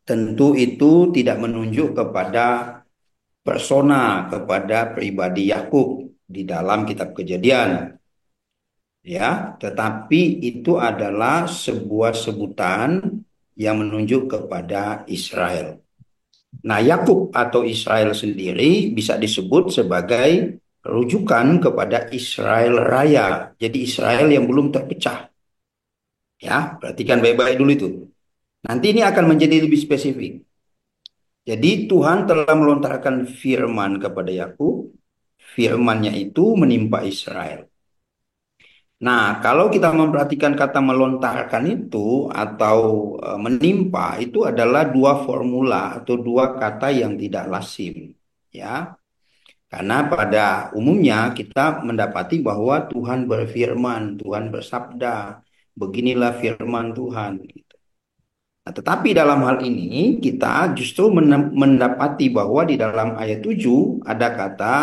tentu itu tidak menunjuk kepada persona, kepada pribadi Yakub di dalam kitab Kejadian. Ya, tetapi itu adalah sebuah sebutan yang menunjuk kepada Israel. Nah, Yakub atau Israel sendiri bisa disebut sebagai rujukan kepada Israel Raya. Jadi Israel yang belum terpecah. Ya, perhatikan baik-baik dulu itu. Nanti ini akan menjadi lebih spesifik. Jadi Tuhan telah melontarkan firman kepada Yakub. Firman-Nya itu menimpa Israel. Nah, kalau kita memperhatikan kata melontarkan itu atau menimpa itu adalah dua formula atau dua kata yang tidak lazim, ya. Karena pada umumnya kita mendapati bahwa Tuhan berfirman, Tuhan bersabda, beginilah firman Tuhan. Nah, tetapi dalam hal ini kita justru mendapati bahwa di dalam ayat 7 ada kata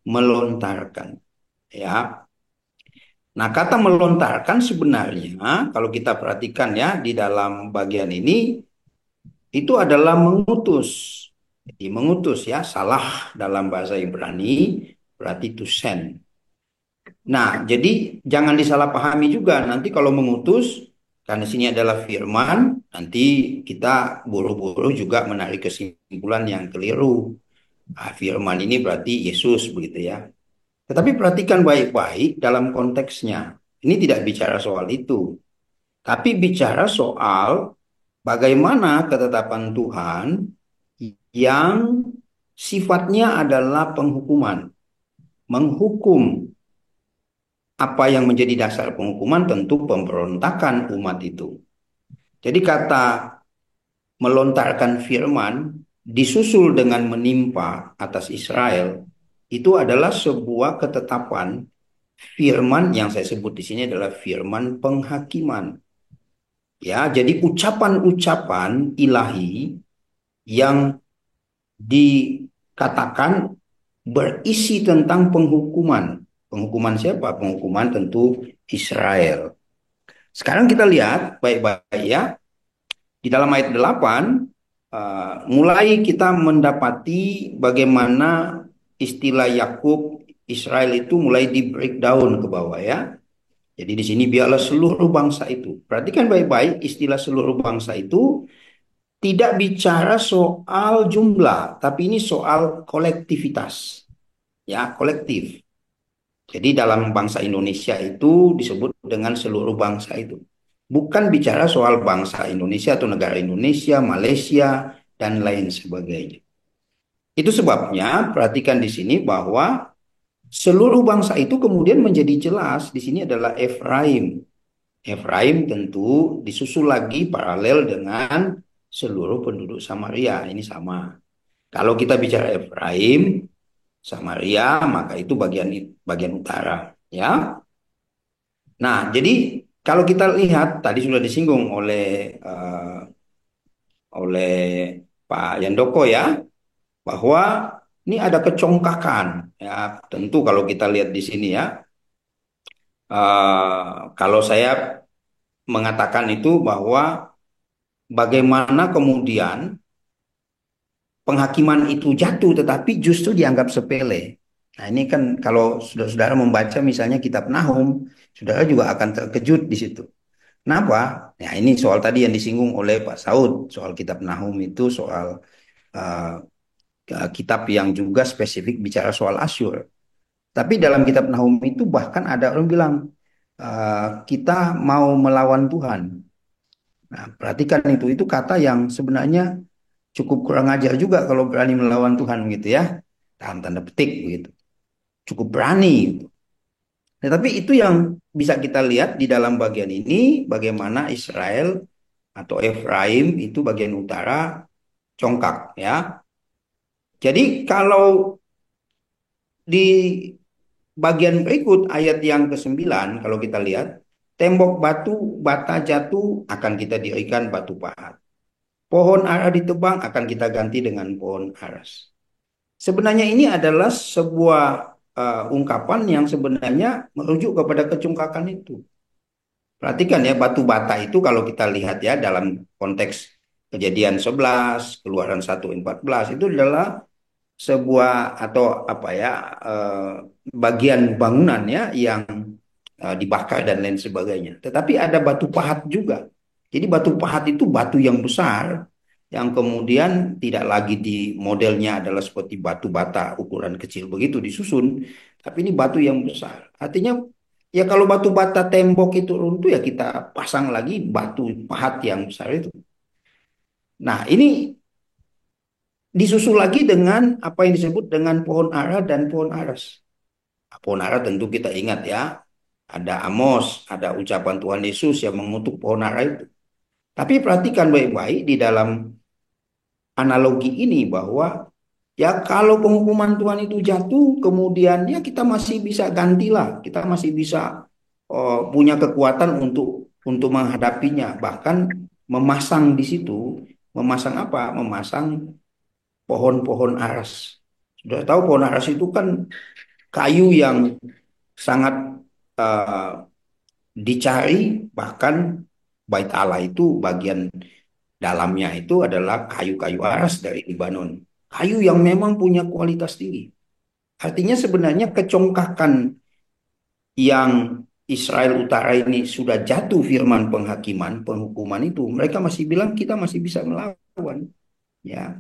melontarkan, ya. Nah, kata melontarkan sebenarnya kalau kita perhatikan ya di dalam bagian ini itu adalah mengutus. Jadi mengutus ya, salah dalam bahasa Ibrani berarti to send. Nah, jadi jangan disalahpahami juga. Nanti kalau mengutus, karena sini adalah firman, nanti kita buru-buru juga menarik kesimpulan yang keliru. Ah, firman ini berarti Yesus begitu ya. Tetapi perhatikan baik-baik dalam konteksnya. Ini tidak bicara soal itu, tapi bicara soal bagaimana ketetapan Tuhan yang sifatnya adalah penghukuman, menghukum. Apa yang menjadi dasar penghukuman tentu pemberontakan umat itu. Jadi kata melontarkan firman disusul dengan menimpa atas Israel itu adalah sebuah ketetapan firman yang saya sebut di sini adalah firman penghakiman. Ya, jadi ucapan-ucapan ilahi yang dikatakan berisi tentang penghukuman. Penghukuman siapa? Penghukuman tentu Israel. Sekarang kita lihat baik-baik ya. Di dalam ayat 8, mulai kita mendapati bagaimana istilah Yakub Israel itu mulai di breakdown ke bawah ya. Jadi di sini biarlah seluruh bangsa itu. Perhatikan baik-baik istilah seluruh bangsa itu tidak bicara soal jumlah, tapi ini soal kolektivitas. Ya, kolektif. Jadi dalam bangsa Indonesia itu disebut dengan seluruh bangsa itu. Bukan bicara soal bangsa Indonesia atau negara Indonesia, Malaysia, dan lain sebagainya. Itu sebabnya perhatikan di sini bahwa seluruh bangsa itu kemudian menjadi jelas. Di sini adalah Efraim. Efraim tentu disusul lagi paralel dengan seluruh penduduk Samaria. Ini sama. Kalau kita bicara Efraim, Samaria, maka itu bagian utara, ya. Nah, jadi kalau kita lihat tadi sudah disinggung oleh Pak Yandoko ya, bahwa ini ada kecongkakan, ya. Tentu kalau kita lihat di sini ya, kalau saya mengatakan itu bahwa bagaimana kemudian penghakiman itu jatuh, tetapi justru dianggap sepele. Nah, ini kan kalau saudara-saudara membaca misalnya kitab Nahum, saudara juga akan terkejut di situ. Kenapa? Ya, ini soal tadi yang disinggung oleh Pak Saud, soal kitab Nahum itu soal uh, kitab yang juga spesifik bicara soal Asyur. Tapi dalam kitab Nahum itu bahkan ada orang bilang, kita mau melawan Tuhan. Nah, perhatikan itu kata yang sebenarnya cukup kurang ajar juga kalau berani melawan Tuhan gitu ya, dalam tanda petik begitu. Cukup berani gitu. Tetapi itu yang bisa kita lihat di dalam bagian ini, bagaimana Israel atau Efraim itu bagian utara congkak ya. Jadi kalau di bagian berikut ayat yang ke-9 kalau kita lihat, tembok batu bata jatuh akan kita dirikan batu pahat. Pohon ara ditebang akan kita ganti dengan pohon aras. Sebenarnya ini adalah sebuah ungkapan yang sebenarnya merujuk kepada kecongkakan itu. Perhatikan ya, batu bata itu kalau kita lihat ya dalam konteks Kejadian 11, Keluaran 1:14 itu adalah sebuah atau apa ya bagian bangunan ya yang dibakar dan lain sebagainya. Tetapi ada batu pahat juga. Jadi batu pahat itu batu yang besar yang kemudian tidak lagi di modelnya adalah seperti batu bata ukuran kecil begitu disusun, tapi ini batu yang besar. Artinya ya kalau batu bata tembok itu runtuh ya kita pasang lagi batu pahat yang besar itu. Nah, ini disusul lagi dengan apa yang disebut dengan pohon ara dan pohon aras. Nah, pohon ara tentu kita ingat ya, ada Amos, ada ucapan Tuhan Yesus yang mengutuk pohon ara itu. Tapi perhatikan baik-baik di dalam analogi ini bahwa ya kalau penghukuman Tuhan itu jatuh, kemudian ya kita masih bisa gantilah, kita masih bisa punya kekuatan untuk menghadapinya, bahkan memasang di situ, memasang apa? Memasang pohon-pohon aras. Sudah tahu pohon aras itu kan kayu yang sangat uh, dicari, bahkan bait Allah itu bagian dalamnya itu adalah kayu-kayu aras dari Libanon. Kayu yang memang punya kualitas tinggi. Artinya sebenarnya kecongkakan yang Israel Utara ini sudah jatuh firman penghakiman, penghukuman itu, mereka masih bilang kita masih bisa melawan, ya.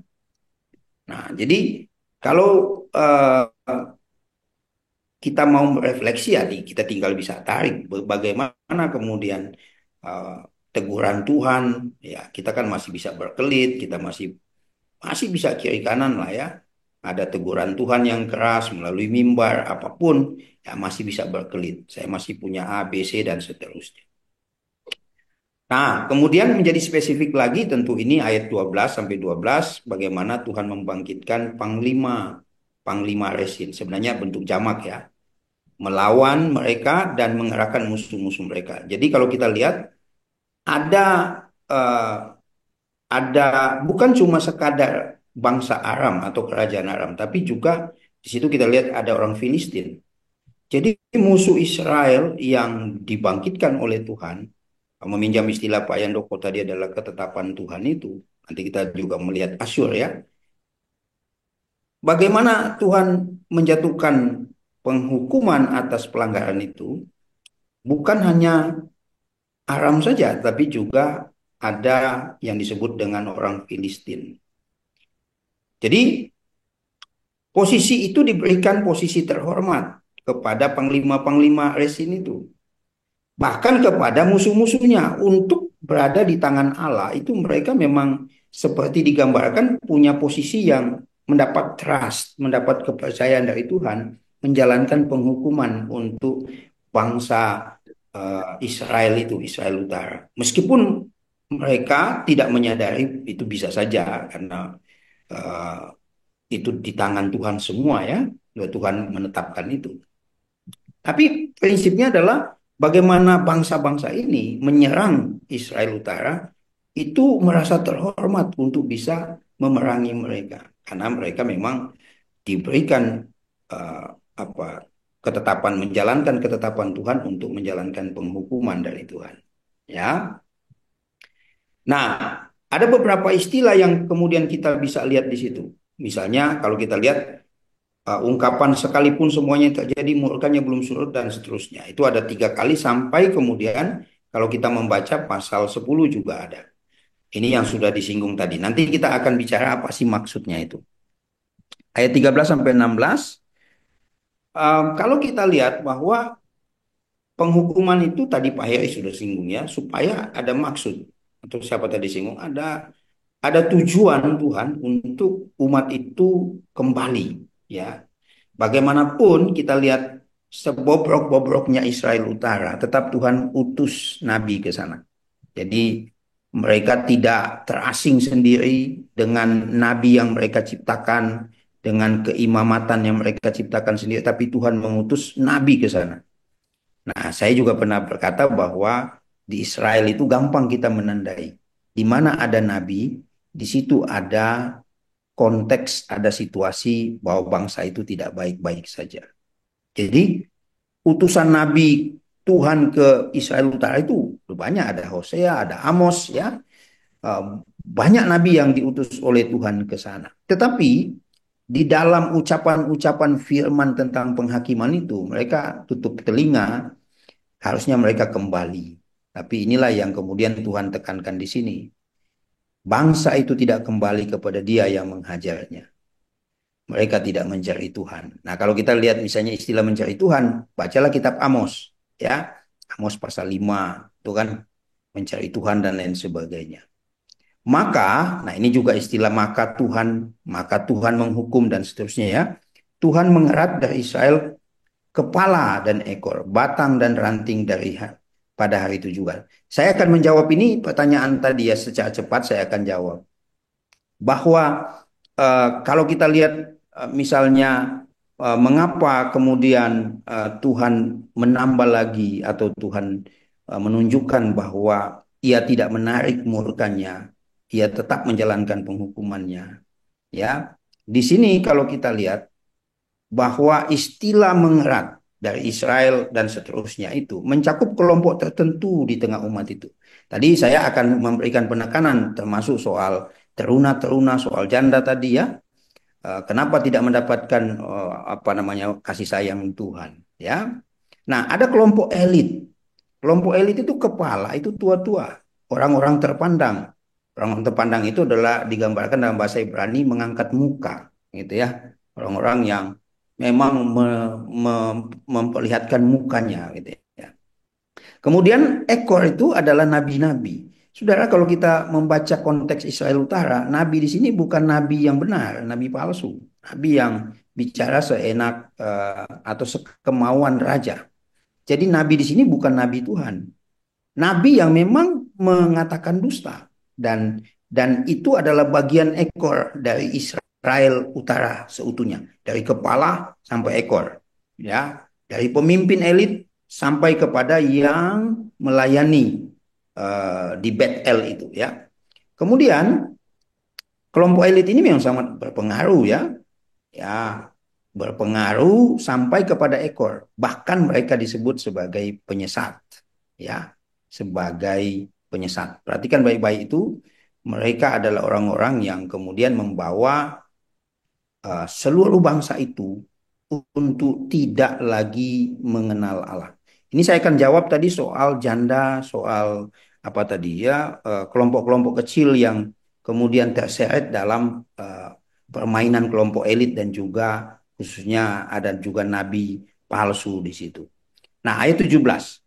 Nah, jadi kalau kita mau merefleksi ya, kita tinggal bisa tarik bagaimana kemudian uh, teguran Tuhan, ya kita kan masih bisa berkelit, kita masih masih bisa kiri kanan lah ya. Ada teguran Tuhan yang keras melalui mimbar apapun, ya masih bisa berkelit. Saya masih punya A, B, C dan seterusnya. Nah, kemudian menjadi spesifik lagi tentu ini ayat 12 sampai 12 bagaimana Tuhan membangkitkan panglima panglima resin. Sebenarnya bentuk jamak ya. Melawan mereka dan mengerahkan musuh-musuh mereka. Jadi kalau kita lihat ada eh, ada bukan cuma sekadar bangsa Aram atau kerajaan Aram, tapi juga di situ kita lihat ada orang Filistin. Jadi musuh Israel yang dibangkitkan oleh Tuhan, meminjam istilah Pak Yandoko tadi adalah ketetapan Tuhan itu. Nanti kita juga melihat Asyur ya. Bagaimana Tuhan menjatuhkan penghukuman atas pelanggaran itu, bukan hanya Aram saja, tapi juga ada yang disebut dengan orang Filistin. Jadi posisi itu diberikan posisi terhormat kepada panglima-panglima resin itu. Bahkan kepada musuh-musuhnya untuk berada di tangan Allah itu mereka memang seperti digambarkan punya posisi yang mendapat trust, mendapat kepercayaan dari Tuhan, menjalankan penghukuman untuk bangsa Israel itu, Israel Utara. Meskipun mereka tidak menyadari itu bisa saja karena eh, itu di tangan Tuhan semua ya, Tuhan menetapkan itu. Tapi prinsipnya adalah bagaimana bangsa-bangsa ini menyerang Israel Utara itu merasa terhormat untuk bisa memerangi mereka karena mereka memang diberikan eh, apa ketetapan menjalankan ketetapan Tuhan untuk menjalankan penghukuman dari Tuhan. Ya. Nah, ada beberapa istilah yang kemudian kita bisa lihat di situ. Misalnya kalau kita lihat ungkapan sekalipun semuanya yang terjadi murkanya belum surut dan seterusnya. Itu ada 3 kali sampai kemudian kalau kita membaca pasal 10 juga ada. Ini yang sudah disinggung tadi. Nanti kita akan bicara apa sih maksudnya itu. Ayat 13 sampai 16. Kalau kita lihat bahwa penghukuman itu tadi Pak Heri sudah singgung ya, supaya ada maksud. Atau siapa tadi singgung, ada tujuan Tuhan untuk umat itu kembali ya. Bagaimanapun kita lihat sebobrok-bobroknya Israel Utara, tetap Tuhan utus nabi ke sana. Jadi mereka tidak terasing sendiri dengan nabi yang mereka ciptakan, dengan keimamatan yang mereka ciptakan sendiri, tapi Tuhan mengutus nabi ke sana. Nah, saya juga pernah berkata bahwa di Israel itu gampang kita menandai. Di mana ada nabi, di situ ada konteks, ada situasi bahwa bangsa itu tidak baik-baik saja. Jadi utusan Nabi Tuhan ke Israel Utara itu banyak, ada Hosea, ada Amos ya. Banyak nabi yang diutus oleh Tuhan ke sana. Tetapi di dalam ucapan-ucapan firman tentang penghakiman itu mereka tutup telinga, harusnya mereka kembali. Tapi inilah yang kemudian Tuhan tekankan di sini. Bangsa itu tidak kembali kepada Dia yang menghajarnya. Mereka tidak mencari Tuhan. Nah, kalau kita lihat misalnya istilah mencari Tuhan, bacalah kitab Amos, ya. Amos pasal 5, itu kan mencari Tuhan dan lain sebagainya. Maka, nah ini juga istilah maka Tuhan menghukum dan seterusnya ya. Tuhan mengerat dari Israel kepala dan ekor, batang dan ranting dari pada hari itu juga. Saya akan menjawab ini pertanyaan tadi ya secara cepat saya akan jawab. Bahwa kalau kita lihat misalnya mengapa kemudian Tuhan menambah lagi atau Tuhan menunjukkan bahwa ia tidak menarik murkanya, ia tetap menjalankan penghukumannya. Ya, di sini kalau kita lihat bahwa istilah mengerat dari Israel dan seterusnya itu mencakup kelompok tertentu di tengah umat itu. Tadi saya akan memberikan penekanan termasuk soal teruna-teruna, soal janda tadi ya. Kenapa tidak mendapatkan apa namanya kasih sayang Tuhan ya. Nah, ada kelompok elit. Kelompok elit itu kepala, itu tua-tua, orang-orang terpandang. Orang-orang terpandang itu adalah digambarkan dalam bahasa Ibrani mengangkat muka, gitu ya. Orang-orang yang memang memperlihatkan mukanya, gitu ya. Kemudian ekor itu adalah nabi-nabi. Saudara, kalau kita membaca konteks Israel Utara, nabi di sini bukan nabi yang benar, nabi palsu, nabi yang bicara seenak atau sekemauan raja. Jadi nabi di sini bukan nabi Tuhan. Nabi yang memang mengatakan dusta dan itu adalah bagian ekor dari Israel Utara seutuhnya, dari kepala sampai ekor, ya, dari pemimpin elit sampai kepada yang melayani di Betel itu, ya. Kemudian kelompok elit ini memang sangat berpengaruh, ya, ya, berpengaruh sampai kepada ekor. Bahkan mereka disebut sebagai penyesat, ya, sebagai penyesat. Perhatikan baik-baik itu, mereka adalah orang-orang yang kemudian membawa seluruh bangsa itu untuk tidak lagi mengenal Allah. Ini saya akan jawab tadi soal janda, soal apa tadi ya, kelompok-kelompok kecil yang kemudian terseret dalam permainan kelompok elit dan juga khususnya ada juga nabi palsu di situ. Nah, ayat 17.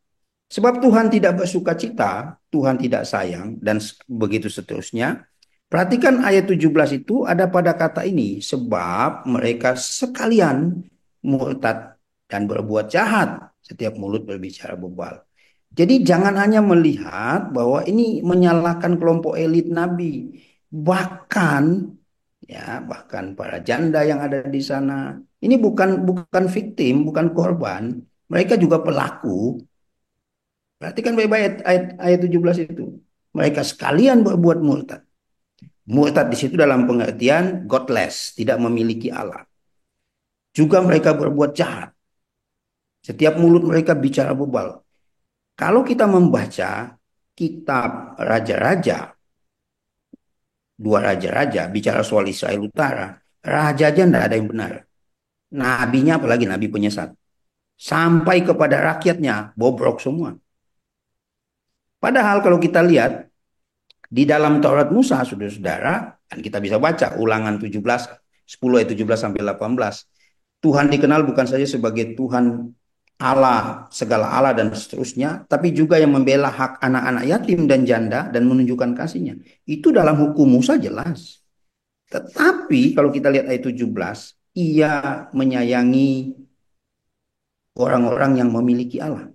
Sebab Tuhan tidak bersuka cita, Tuhan tidak sayang, dan begitu seterusnya. Perhatikan ayat 17 itu ada pada kata ini, sebab mereka sekalian murtad dan berbuat jahat, setiap mulut berbicara bebal. Jadi jangan hanya melihat bahwa ini menyalahkan kelompok elit nabi, bahkan bahkan para janda yang ada di sana. Ini bukan victim, bukan korban, mereka juga pelaku. Perhatikan baik-baik ayat 17 itu. Mereka sekalian berbuat murtad. Murtad di situ dalam pengertian godless, tidak memiliki Allah. Juga mereka berbuat jahat. Setiap mulut mereka bicara bebal. Kalau kita membaca kitab Raja-Raja, dua Raja-Raja bicara soal Israel Utara, raja aja tidak ada yang benar. Nabinya apalagi nabi penyesat. Sampai kepada rakyatnya bobrok semua. Padahal kalau kita lihat di dalam Taurat Musa, saudara-saudara, dan kita bisa baca Ulangan 17, 10 ayat 17 sampai 18. Tuhan dikenal bukan saja sebagai Tuhan Allah, segala Allah dan seterusnya, tapi juga yang membela hak anak-anak yatim dan janda dan menunjukkan kasihnya. Itu dalam hukum Musa jelas. Tetapi kalau kita lihat ayat 17, ia menyayangi orang-orang yang memiliki Allah.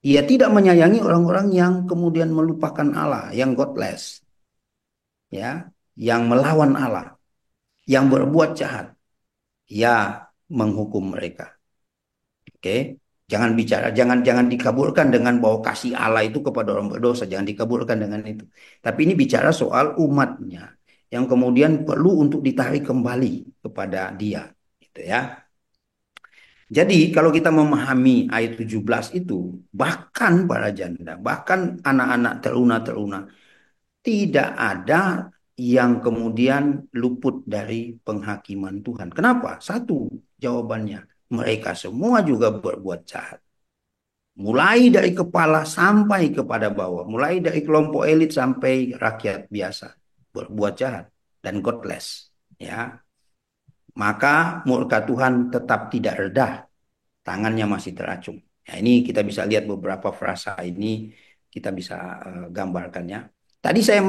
Ia tidak menyayangi orang-orang yang kemudian melupakan Allah, yang godless, ya, yang melawan Allah, yang berbuat jahat. Ia menghukum mereka. Oke, jangan bicara, jangan dikabulkan dengan bahwa kasih Allah itu kepada orang berdosa, jangan dikabulkan dengan itu. Tapi ini bicara soal umatnya yang kemudian perlu untuk ditarik kembali kepada Dia, gitu ya. Jadi kalau kita memahami ayat 17 itu, bahkan para janda, bahkan anak-anak teruna-teruna, tidak ada yang kemudian luput dari penghakiman Tuhan. Kenapa? Satu, jawabannya, mereka semua juga berbuat jahat. Mulai dari kepala sampai kepada bawah, mulai dari kelompok elit sampai rakyat biasa, berbuat jahat dan godless. Ya, maka murka Tuhan tetap tidak reda, tangannya masih teracung. Ya, ini kita bisa lihat beberapa frasa ini, kita bisa gambarkannya. Tadi saya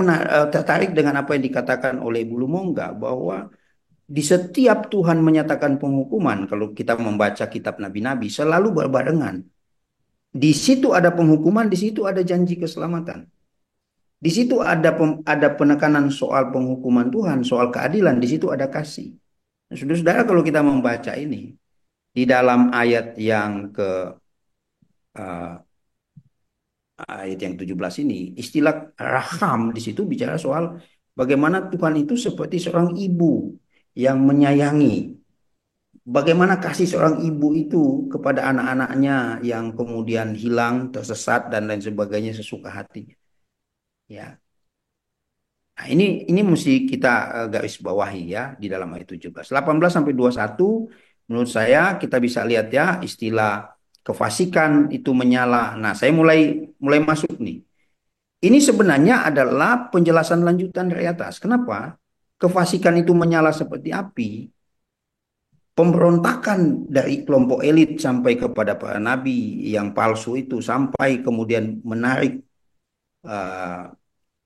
tertarik dengan apa yang dikatakan oleh Ibu Lumongga, bahwa di setiap Tuhan menyatakan penghukuman, kalau kita membaca kitab nabi-nabi, selalu berbarengan. Di situ ada penghukuman, di situ ada janji keselamatan. Di situ ada penekanan soal penghukuman Tuhan, soal keadilan, di situ ada kasih. Nah, saudara-saudara, kalau kita membaca ini, di dalam ayat yang ayat yang 17 ini, istilah raham di situ bicara soal bagaimana Tuhan itu seperti seorang ibu yang menyayangi. Bagaimana kasih seorang ibu itu kepada anak-anaknya yang kemudian hilang, tersesat dan lain sebagainya sesuka hatinya. Ya. Nah, ini mesti kita garis bawahi ya di dalam ayat 17. 18 sampai 21 menurut saya kita bisa lihat ya istilah kefasikan itu menyala. Nah, saya mulai masuk nih. Ini sebenarnya adalah penjelasan lanjutan dari atas. Kenapa? Kefasikan itu menyala seperti api. Pemberontakan dari kelompok elit sampai kepada para nabi yang palsu itu sampai kemudian menarik eh,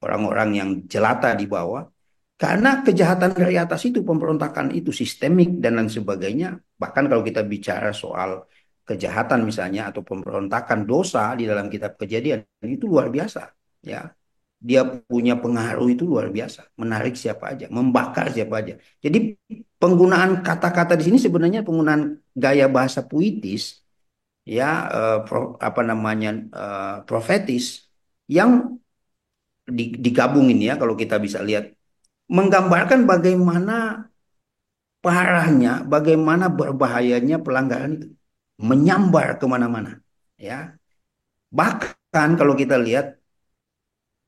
orang-orang yang jelata di bawah. Karena kejahatan dari atas itu, pemberontakan itu sistemik dan lain sebagainya. Bahkan kalau kita bicara soal kejahatan misalnya atau pemberontakan dosa di dalam kitab Kejadian itu luar biasa, ya. Dia punya pengaruh itu luar biasa, menarik siapa aja, membakar siapa aja. Jadi penggunaan kata-kata di sini sebenarnya penggunaan gaya bahasa puitis, ya, apa namanya, profetis yang digabungin ya kalau kita bisa lihat menggambarkan bagaimana parahnya, bagaimana berbahayanya pelanggaran itu menyambar kemana-mana, ya. Bahkan kalau kita lihat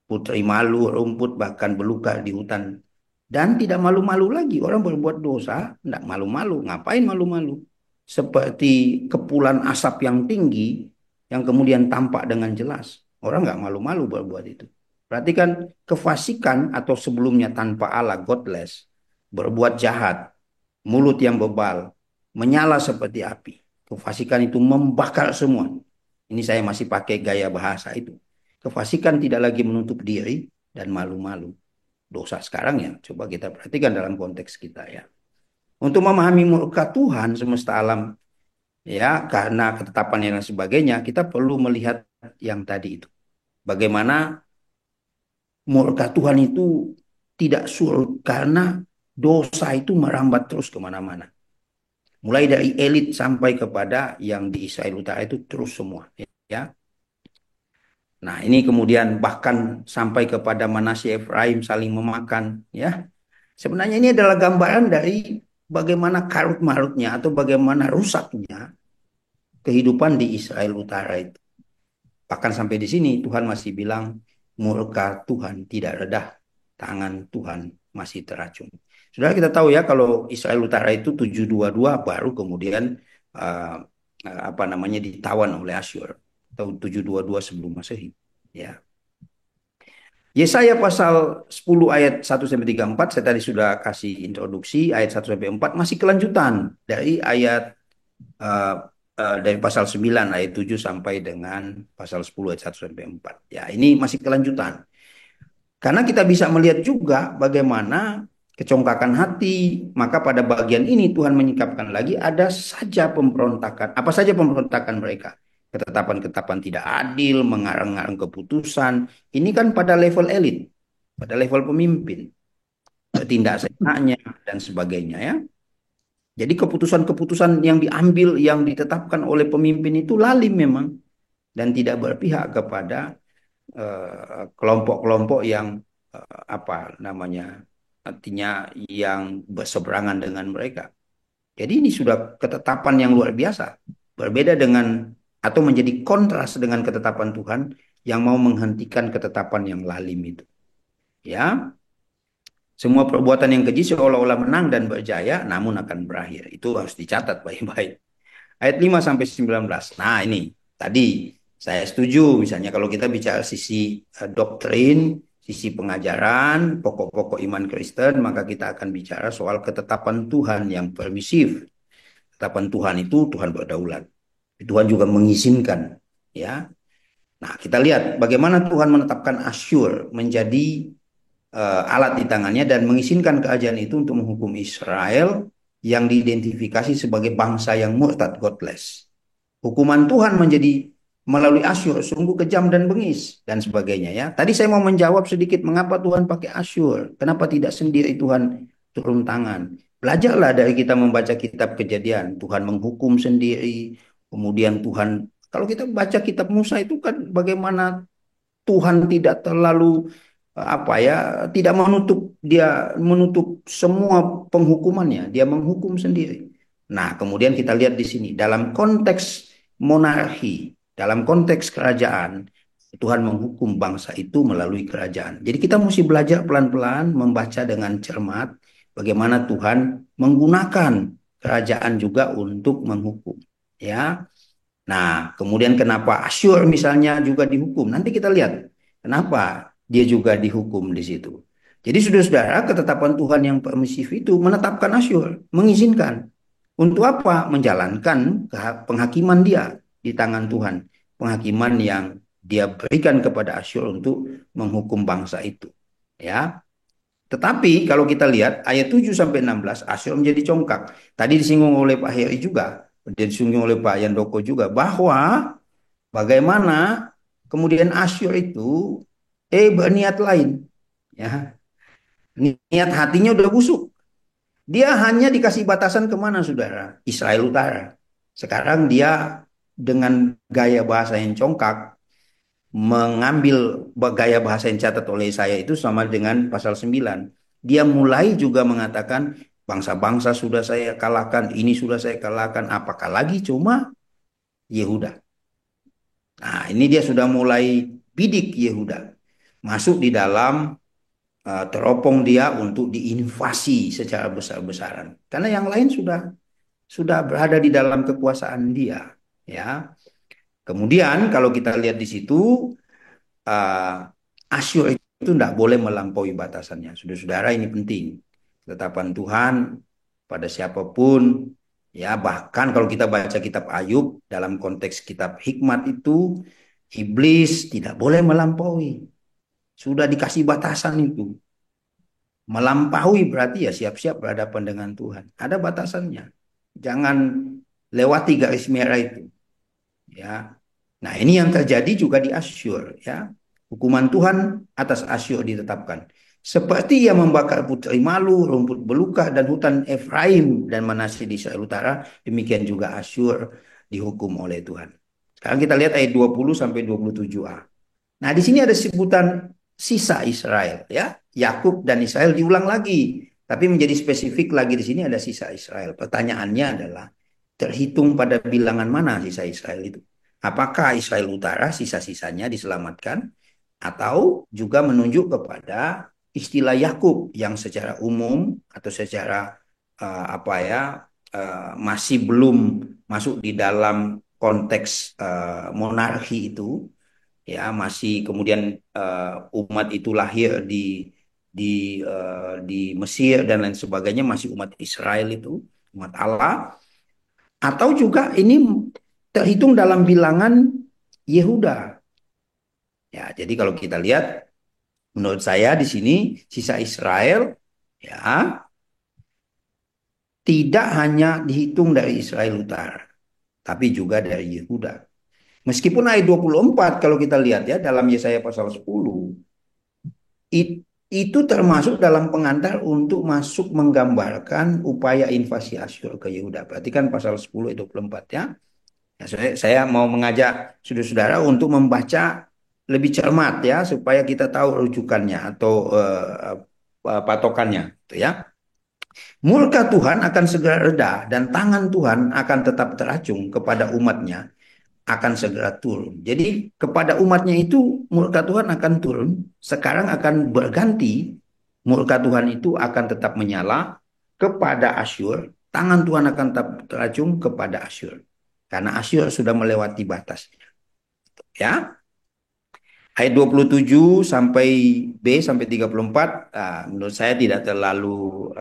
putri malu, rumput bahkan belukar di hutan dan tidak malu-malu lagi orang berbuat dosa, tidak malu-malu, ngapain malu-malu? Seperti kepulan asap yang tinggi yang kemudian tampak dengan jelas, orang nggak malu-malu berbuat itu. Perhatikan kefasikan atau sebelumnya tanpa Allah, godless, berbuat jahat, mulut yang bebal, menyala seperti api. Kefasikan itu membakar semua. Ini saya masih pakai gaya bahasa itu. Kefasikan tidak lagi menutup diri dan malu-malu. Dosa sekarang ya, coba kita perhatikan dalam konteks kita ya. Untuk memahami murka Tuhan semesta alam, ya, karena ketetapan dan sebagainya, kita perlu melihat yang tadi itu. Bagaimana murka Tuhan itu tidak surut karena dosa itu merambat terus kemana-mana. Mulai dari elit sampai kepada yang di Israel Utara itu terus semua, ya. Nah, ini kemudian bahkan sampai kepada Manasye Efraim saling memakan, ya. Sebenarnya ini adalah gambaran dari bagaimana karut-marutnya atau bagaimana rusaknya kehidupan di Israel Utara itu. Bahkan sampai di sini Tuhan masih bilang murka Tuhan tidak redah, tangan Tuhan masih teracung. Saudara kita tahu ya kalau Israel Utara itu 722 baru kemudian apa namanya ditawan oleh Asyur tahun 722 sebelum Masehi, ya. Yesaya pasal 10 ayat 1 sampai 34 saya tadi sudah kasih introduksi, ayat 1 sampai 4 masih kelanjutan dari ayat dari pasal 9 ayat 7 sampai dengan pasal 10 ayat 1 sampai 4. Ya, ini masih kelanjutan. Karena kita bisa melihat juga bagaimana kecongkakan hati, maka pada bagian ini Tuhan menyingkapkan lagi ada saja pemberontakan. Apa saja pemberontakan mereka? Ketetapan-ketetapan tidak adil, mengarang-arang keputusan. Ini kan pada level elit, pada level pemimpin, bertindak seenaknya dan sebagainya, ya. Jadi keputusan-keputusan yang diambil, yang ditetapkan oleh pemimpin itu lalim memang dan tidak berpihak kepada kelompok-kelompok yang apa namanya, artinya yang berseberangan dengan mereka. Jadi ini sudah ketetapan yang luar biasa, berbeda dengan atau menjadi kontras dengan ketetapan Tuhan yang mau menghentikan ketetapan yang lalim itu. Ya, semua perbuatan yang keji seolah-olah menang dan berjaya, namun akan berakhir. Itu harus dicatat baik-baik. Ayat 5 sampai 19. Nah, ini tadi saya setuju misalnya kalau kita bicara sisi doktrin, sisi pengajaran, pokok-pokok iman Kristen, maka kita akan bicara soal ketetapan Tuhan yang permisif. Ketetapan Tuhan itu Tuhan berdaulat. Tuhan juga mengizinkan, ya. Nah, kita lihat bagaimana Tuhan menetapkan Asyur menjadi alat di tangannya dan mengizinkan kerajaan itu untuk menghukum Israel yang diidentifikasi sebagai bangsa yang murtad, godless. Hukuman Tuhan menjadi melalui Asyur sungguh kejam dan bengis dan sebagainya, ya. Tadi saya mau menjawab sedikit mengapa Tuhan pakai Asyur, kenapa tidak sendiri Tuhan turun tangan. Belajarlah dari kita membaca kitab Kejadian, Tuhan menghukum sendiri, kemudian Tuhan, kalau kita baca kitab Musa itu kan bagaimana Tuhan tidak terlalu apa ya, tidak menutup semua penghukumannya, dia menghukum sendiri. Nah, kemudian kita lihat di sini dalam konteks monarki, dalam konteks kerajaan, Tuhan menghukum bangsa itu melalui kerajaan. Jadi kita mesti belajar pelan-pelan membaca dengan cermat bagaimana Tuhan menggunakan kerajaan juga untuk menghukum. Ya. Nah, kemudian kenapa Asyur misalnya juga dihukum? Nanti kita lihat kenapa dia juga dihukum di situ. Jadi saudara-saudara, ketetapan Tuhan yang permisif itu menetapkan Asyur, mengizinkan. Untuk apa? Menjalankan penghakiman dia di tangan Tuhan. Penghakiman yang dia berikan kepada Asyur untuk menghukum bangsa itu. Ya. Tetapi kalau kita lihat ayat 7 sampai 16, Asyur menjadi congkak. Tadi disinggung oleh Pak Heri juga, dan disinggung oleh Pak Yandoko juga, bahwa bagaimana kemudian Asyur itu berniat lain. Ya. Niat hatinya udah busuk. Dia hanya dikasih batasan kemana, saudara? Israel Utara. Sekarang dia dengan gaya bahasa yang congkak, mengambil gaya bahasa yang catat oleh saya itu sama dengan pasal 9. Dia mulai juga mengatakan, bangsa-bangsa sudah saya kalahkan, ini sudah saya kalahkan, apakah lagi cuma Yehuda. Nah, ini dia sudah mulai bidik Yehuda. Masuk di dalam teropong dia untuk diinvasi secara besar-besaran. Karena yang lain sudah berada di dalam kekuasaan dia, ya. Kemudian kalau kita lihat di situ, Asyur itu tidak boleh melampaui batasannya. Saudara-saudara, ini penting. Ketetapan Tuhan pada siapapun, ya, bahkan kalau kita baca kitab Ayub dalam konteks kitab hikmat itu, iblis tidak boleh melampaui. Sudah dikasih batasan itu. Melampaui berarti ya siap-siap berhadapan dengan Tuhan. Ada batasannya. Jangan lewati garis merah itu. Ya. Nah, ini yang terjadi juga di Asyur, ya. Hukuman Tuhan atas Asyur ditetapkan. Seperti yang membakar putri malu, rumput belukar dan hutan Efraim dan Manasye di Israel Utara, demikian juga Asyur dihukum oleh Tuhan. Sekarang kita lihat ayat 20 sampai 27a. Nah, di sini ada sebutan sisa Israel, ya. Yakub dan Israel diulang lagi, tapi menjadi spesifik lagi di sini ada sisa Israel. Pertanyaannya adalah, terhitung pada bilangan mana sisa Israel itu? Apakah Israel Utara sisa-sisanya diselamatkan, atau juga menunjuk kepada istilah Yakub yang secara umum atau secara masih belum masuk di dalam konteks monarki itu, ya, masih kemudian umat itu lahir di Mesir dan lain sebagainya, masih umat Israel itu, umat Allah, atau juga ini terhitung dalam bilangan Yehuda. Ya, jadi kalau kita lihat, menurut saya di sini sisa Israel, ya, tidak hanya dihitung dari Israel Utara, tapi juga dari Yehuda. Meskipun ayat 24 kalau kita lihat ya dalam Yesaya pasal 10, itu termasuk dalam pengantar untuk masuk menggambarkan upaya invasi Asyur ke Yehuda. Perhatikan pasal 10 ayat 24 ya. Ya, saya mau mengajak saudara-saudara untuk membaca lebih cermat ya, supaya kita tahu rujukannya atau patokannya, gitu ya. Murka Tuhan akan segera reda dan tangan Tuhan akan tetap teracung kepada umatnya, akan segera turun. Jadi kepada umatnya itu murka Tuhan akan turun, sekarang akan berganti, murka Tuhan itu akan tetap menyala kepada Asyur, tangan Tuhan akan tetap teracung kepada Asyur. Karena Asyur sudah melewati batas. Ya. Ayat 27 sampai B sampai 34, menurut saya tidak terlalu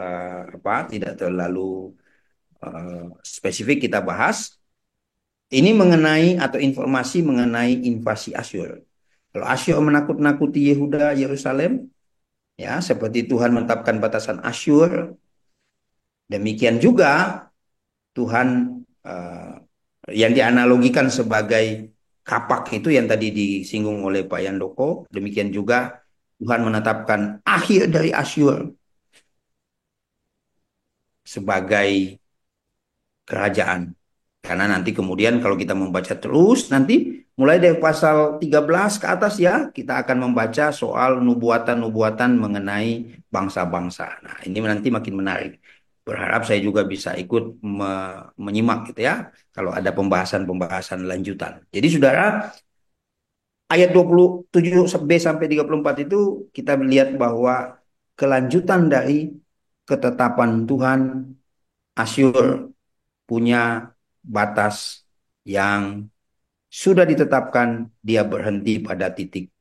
spesifik kita bahas. Ini mengenai atau informasi mengenai invasi Asyur. Kalau Asyur menakut-nakuti Yehuda, Yerusalem, ya, seperti Tuhan menetapkan batasan Asyur, demikian juga Tuhan yang dianalogikan sebagai kapak itu yang tadi disinggung oleh Pak Yandoko, demikian juga Tuhan menetapkan akhir dari Asyur sebagai kerajaan. Karena nanti kemudian kalau kita membaca terus, nanti mulai dari pasal 13 ke atas ya, kita akan membaca soal nubuatan-nubuatan mengenai bangsa-bangsa. Nah, ini nanti makin menarik. Berharap saya juga bisa ikut menyimak gitu ya, kalau ada pembahasan-pembahasan lanjutan. Jadi saudara, ayat 27b sampai 34 itu kita lihat bahwa kelanjutan dari ketetapan Tuhan Asyur punya batas yang sudah ditetapkan, dia berhenti pada titik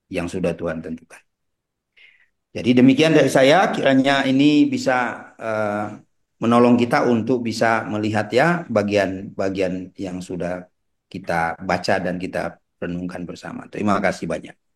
yang sudah Tuhan tentukan. Jadi demikian dari saya, kiranya ini bisa menolong kita untuk bisa melihat ya bagian-bagian yang sudah kita baca dan kita renungkan bersama. Terima kasih banyak.